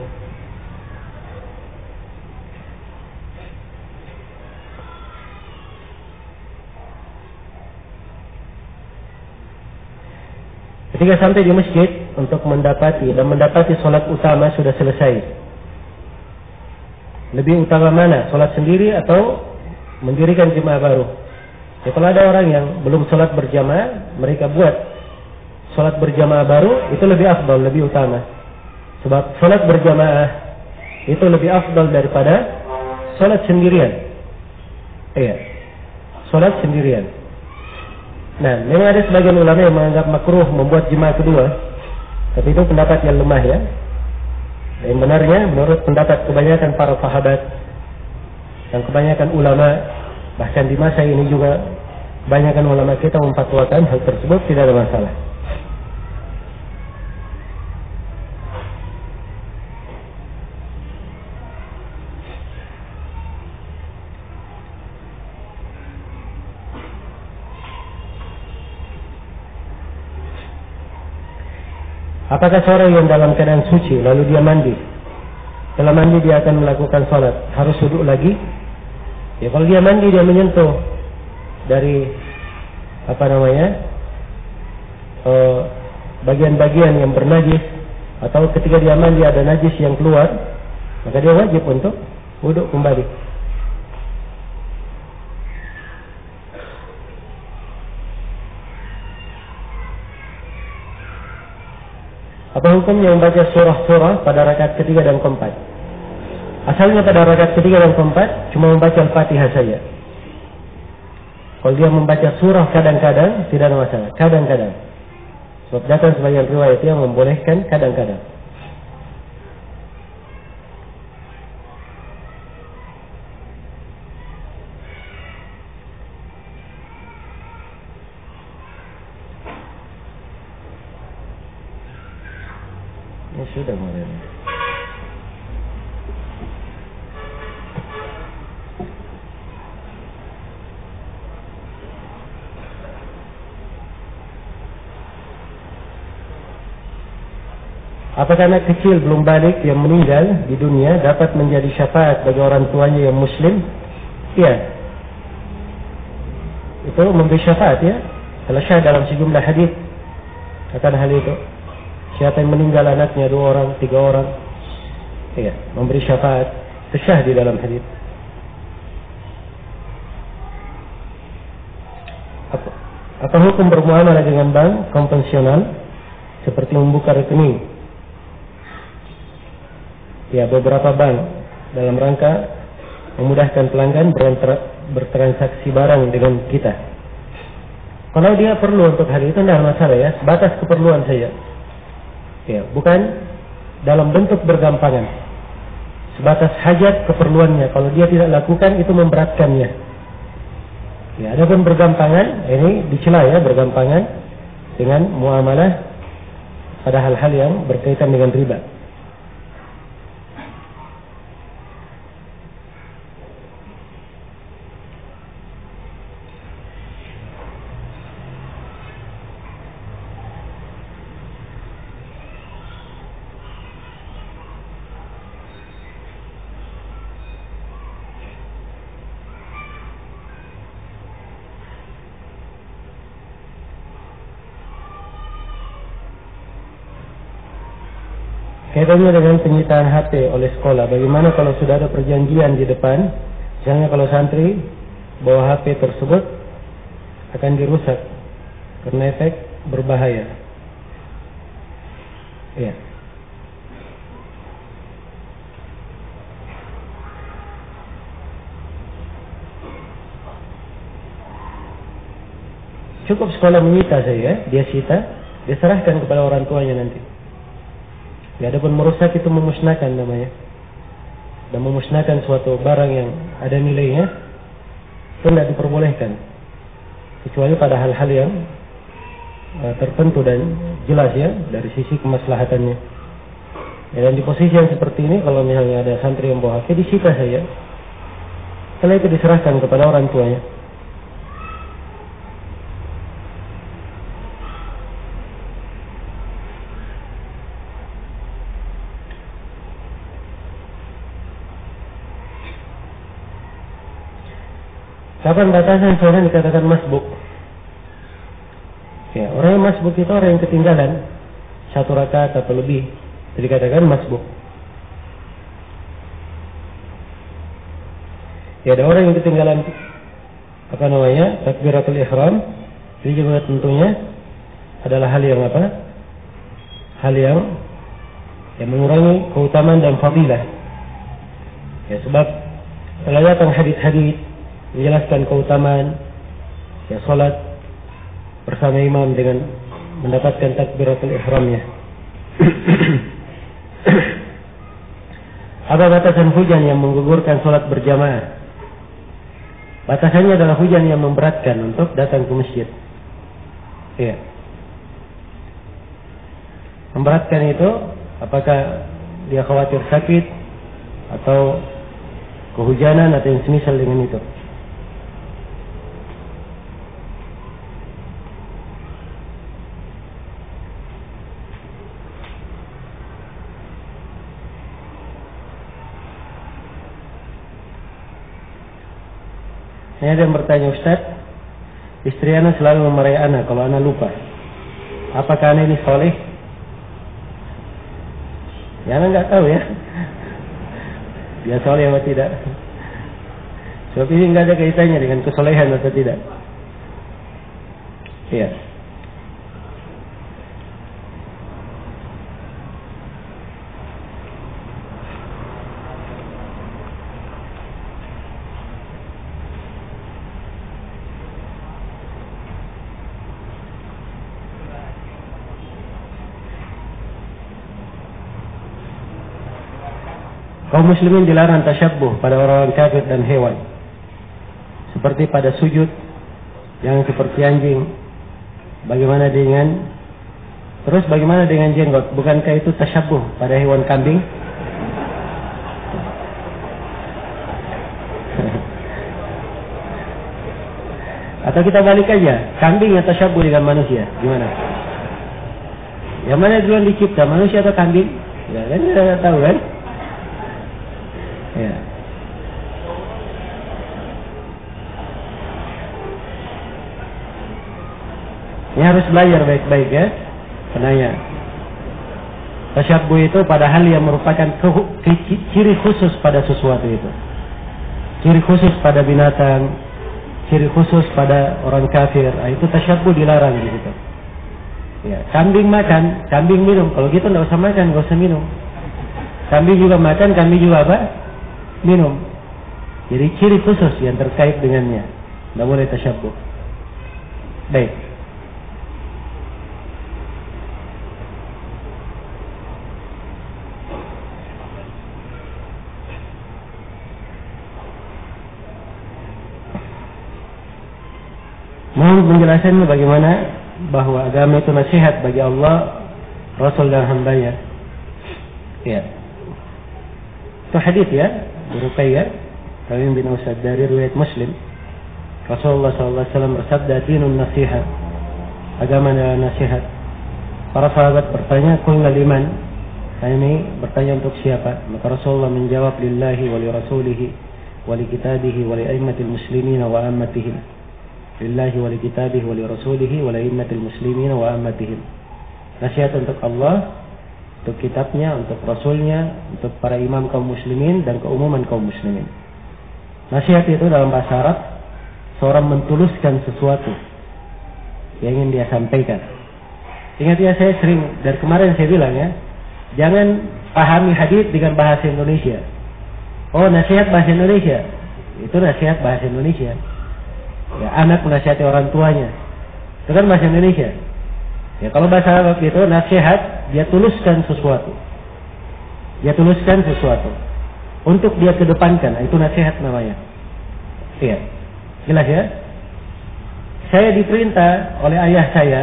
Speaker 1: Ketika sampai di masjid untuk mendapati sholat utama sudah selesai, lebih utama mana? Sholat sendiri atau mendirikan jemaah baru? Ya, kalau ada orang yang belum sholat berjamaah, mereka buat sholat berjamaah baru, itu lebih afdal, lebih utama. Sebab sholat berjamaah itu lebih afdal daripada sholat sendirian. Iya, sholat sendirian. Nah, memang ada sebagian ulama yang menganggap makruh membuat jemaah kedua, tapi itu pendapat yang lemah ya. Yang benarnya, menurut pendapat kebanyakan para sahabat dan kebanyakan ulama, bahkan di masa ini juga kebanyakan ulama kita memfatwakan hal tersebut tidak ada masalah. Apakah seorang yang dalam keadaan suci lalu dia mandi, setelah mandi dia akan melakukan sholat, harus wudhu lagi? Ya, kalau dia mandi, dia menyentuh dari bagian-bagian yang bernajis, atau ketika dia mandi ada najis yang keluar, maka dia wajib untuk wudhu kembali. Apa hukumnya membaca surah-surah pada rakaat ketiga dan keempat? Asalnya pada rakaat ketiga dan keempat cuma membaca Al-Fatihah saja. Kalau dia membaca surah kadang-kadang tidak ada masalah, kadang-kadang. Sebab datang sebagian riwayat yang membolehkan kadang-kadang. Ya sudah mulai. Apakah anak kecil belum balik yang meninggal di dunia dapat menjadi syafaat bagi orang tuanya yang muslim? Iya. Itu memberi syafaat ya. Kalau syah dalam sejumlah hadis akan hal itu. Siapa yang meninggal anaknya 2 orang, 3 orang, iya, memberi syafaat. Itu syah di dalam hadis. Apa hukum bermuamalah dengan bank konvensional seperti membuka rekening? Ya, beberapa bank dalam rangka memudahkan pelanggan bertransaksi barang dengan kita. Kalau dia perlu untuk hal itu tidak masalah ya, sebatas keperluan saja. Ya, bukan dalam bentuk bergampangan. Sebatas hajat keperluannya. Kalau dia tidak lakukan itu memberatkannya. Ya, adapun bergampangan ini dicela ya, bergampangan dengan muamalah pada hal-hal yang berkaitan dengan riba. kaitannya dengan penyitaan HP oleh sekolah. Bagaimana kalau sudah ada perjanjian di depan, misalnya kalau santri bawa HP tersebut akan dirusak karena efek berbahaya. Ya. Cukup sekolah menyita saja, dia sita, dia serahkan kepada orang tuanya nanti. Ya, adapun merusak itu memusnahkan namanya. Dan memusnahkan suatu barang yang ada nilainya, itu tidak diperbolehkan. Kecuali pada hal-hal yang tertentu dan jelas ya, dari sisi kemaslahatannya. Ya, dan di posisi yang seperti ini, kalau misalnya ada santri yang bawa HP, disita saja. Setelah itu diserahkan kepada orang tuanya. Kapan batasan seorang dikatakan masbuk? Ya, orang yang masbuk itu orang yang ketinggalan 1 rakaat atau lebih, itu dikatakan masbuk. Ya, ada orang yang ketinggalan takbiratul ihram, ini juga tentunya adalah hal yang Hal yang mengurangi keutamaan dan fadilah. Ya, sebab telah datang hadis-hadis menjelaskan keutamaan ya salat bersama imam dengan mendapatkan takbiratul ihramnya. Apa batasan hujan yang menggugurkan salat berjamaah? Batasannya adalah hujan yang memberatkan untuk datang ke masjid. Iya. Memberatkan itu apakah dia khawatir sakit atau kehujanan atau yang semisal dengan itu. Ini ada yang bertanya, Ustaz, istri anak selalu memarahi anak kalau anak lupa. Apakah anak ini soleh? Ya, anak nggak tahu ya. Dia soleh atau tidak. Sebab ini nggak ada kaitannya dengan kesolehan atau tidak. Iya. Kaum muslimin dilarang tasyabbuh pada orang-orang kafir dan hewan. Seperti pada sujud yang seperti anjing. Bagaimana dengan jenggot? Bukankah itu tasyabbuh pada hewan kambing? Atau kita balik aja, kambing yang tasyabbuh dengan manusia, gimana? Yang mana duluan dicipta, manusia atau kambing? Ya kan kita nggak tahu kan? Ya. Ini harus belajar baik-baik ya, penanya. Tasyabbuh itu pada hal yang merupakan ciri khusus pada sesuatu itu. Ciri khusus pada binatang, ciri khusus pada orang kafir. Itu tasyabbuh dilarang gitu. Ya, kambing makan, kambing minum. Kalau gitu nggak usah makan, nggak usah minum. Kambing juga makan, kambing juga minum. Jadi ciri khusus yang terkait dengannya. Tidak boleh tasyabbuh. Baik. Mohon penjelasannya bagaimana bahwa agama itu nasihat bagi Allah, Rasul dan hambanya. Ya. Itu hadis ya. Ruqayyah Tamim bin Usad dari riwayat Muslim. Rasulullah SAW bersabda, dinun nasihat, agama adalah nasihat. Para sahabat bertanya, qulna liman? Ini bertanya untuk siapa? Maka Rasulullah menjawab, lillahi wa li rasulihi wa li kitabihi wa li aimmatil muslimina wa ammatihim. Lillahi wa li kitabihi wa li rasulihi wa li aimmatil muslimina wa ammatihim. Nasihat untuk Allah, untuk kitabnya, untuk rasulnya, untuk para imam kaum muslimin dan keumuman kaum muslimin. Nasihat itu dalam bahasa Arab seorang mentuluskan sesuatu yang ingin dia sampaikan. Ingat ya, saya sering dari kemarin saya bilang ya, jangan pahami hadis dengan bahasa Indonesia. Oh, nasihat bahasa Indonesia, itu nasihat bahasa Indonesia. Ya, anak menasihati orang tuanya, itu kan bahasa Indonesia. Ya, kalau bahasa Arab itu nasihat, dia tuluskan sesuatu. Dia tuluskan sesuatu untuk dia kedepankan, itu nasihat namanya. Iya. Jelas ya? Saya diperintah oleh ayah saya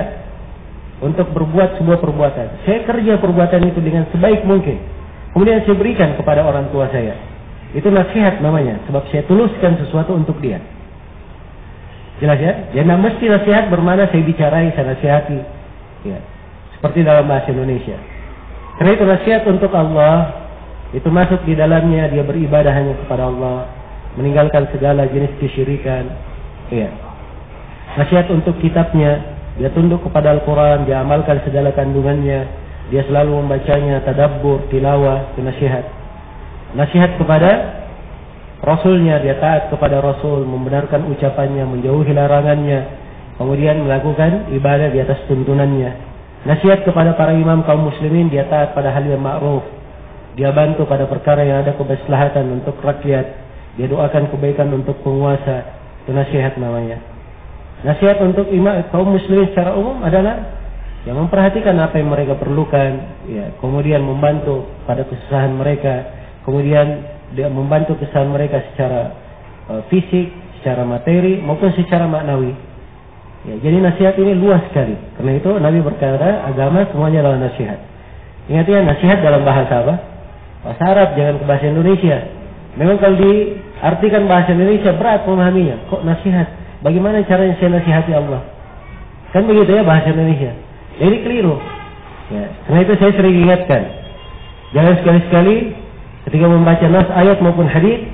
Speaker 1: untuk berbuat sebuah perbuatan. Saya kerja perbuatan itu dengan sebaik mungkin. Kemudian saya berikan kepada orang tua saya. Itu nasihat namanya, sebab saya tuluskan sesuatu untuk dia. Jelas ya? Jadi mesti nasihat bermakna saya bicarai, saya nasihati. Ya. Seperti dalam bahasa Indonesia. Karena itu nasihat untuk Allah, itu masuk di dalamnya dia beribadah hanya kepada Allah, meninggalkan segala jenis kesyirikan. Ya. Nasihat untuk kitabnya, dia tunduk kepada Al-Quran, dia amalkan segala kandungannya, dia selalu membacanya, tadabbur, tilawah, itu nasihat. Nasihat kepada Rasulnya, dia taat kepada Rasul, membenarkan ucapannya, menjauhi larangannya, kemudian melakukan ibadah di atas tuntunannya. Nasihat kepada para imam kaum muslimin, dia taat pada hal yang ma'ruf, dia bantu pada perkara yang ada kemaslahatan untuk rakyat, dia doakan kebaikan untuk penguasa, itu nasihat namanya. Nasihat untuk imam kaum muslimin secara umum adalah yang memperhatikan apa yang mereka perlukan, ya, kemudian membantu pada kesusahan mereka, kemudian dia membantu kesusahan mereka secara fisik, secara materi maupun secara maknawi. Ya, jadi nasihat ini luas sekali. Karena itu Nabi berkata agama semuanya adalah nasihat. Ingat ya, nasihat dalam bahasa apa? Bahasa Arab, jangan ke bahasa Indonesia. Memang kalau diartikan bahasa Indonesia berat memahaminya. Kok nasihat? Bagaimana caranya saya nasihati Allah? Kan begitu ya bahasa Indonesia. Jadi keliru. Ya, karena itu saya sering ingatkan, jangan sekali-sekali ketika membaca nas ayat maupun hadis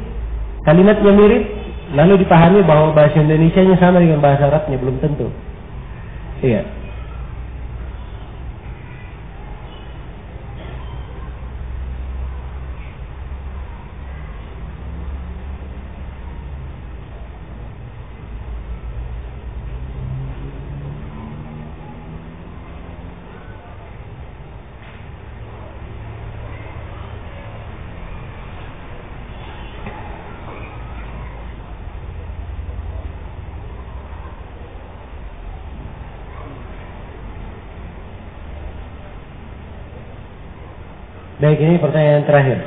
Speaker 1: kalimatnya mirip lalu dipahami bahwa bahasa Indonesianya sama dengan bahasa Arabnya, belum tentu. Iya. Baik, ini pertanyaan terakhir.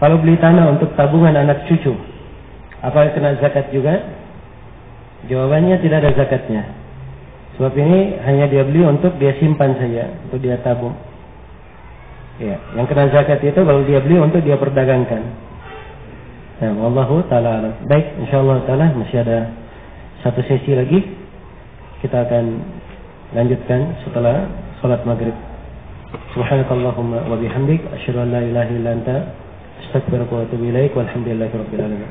Speaker 1: Kalau beli tanah untuk tabungan anak cucu, apakah kena zakat juga? Jawabannya tidak ada zakatnya. Sebab ini hanya dia beli untuk dia simpan saja, untuk dia tabung. Ya, yang kena zakat itu kalau dia beli untuk dia perdagangkan. Nah, wallahu taala alam. Baik, insyaallah taala masih ada satu sesi lagi. Kita akan lanjutkan setelah salat maghrib. Subhanakallahumma wa bihamdik asyhadu an la ilaha illa anta astaghfiruka wa atubu ilaik walhamdulillahi rabbil alamin.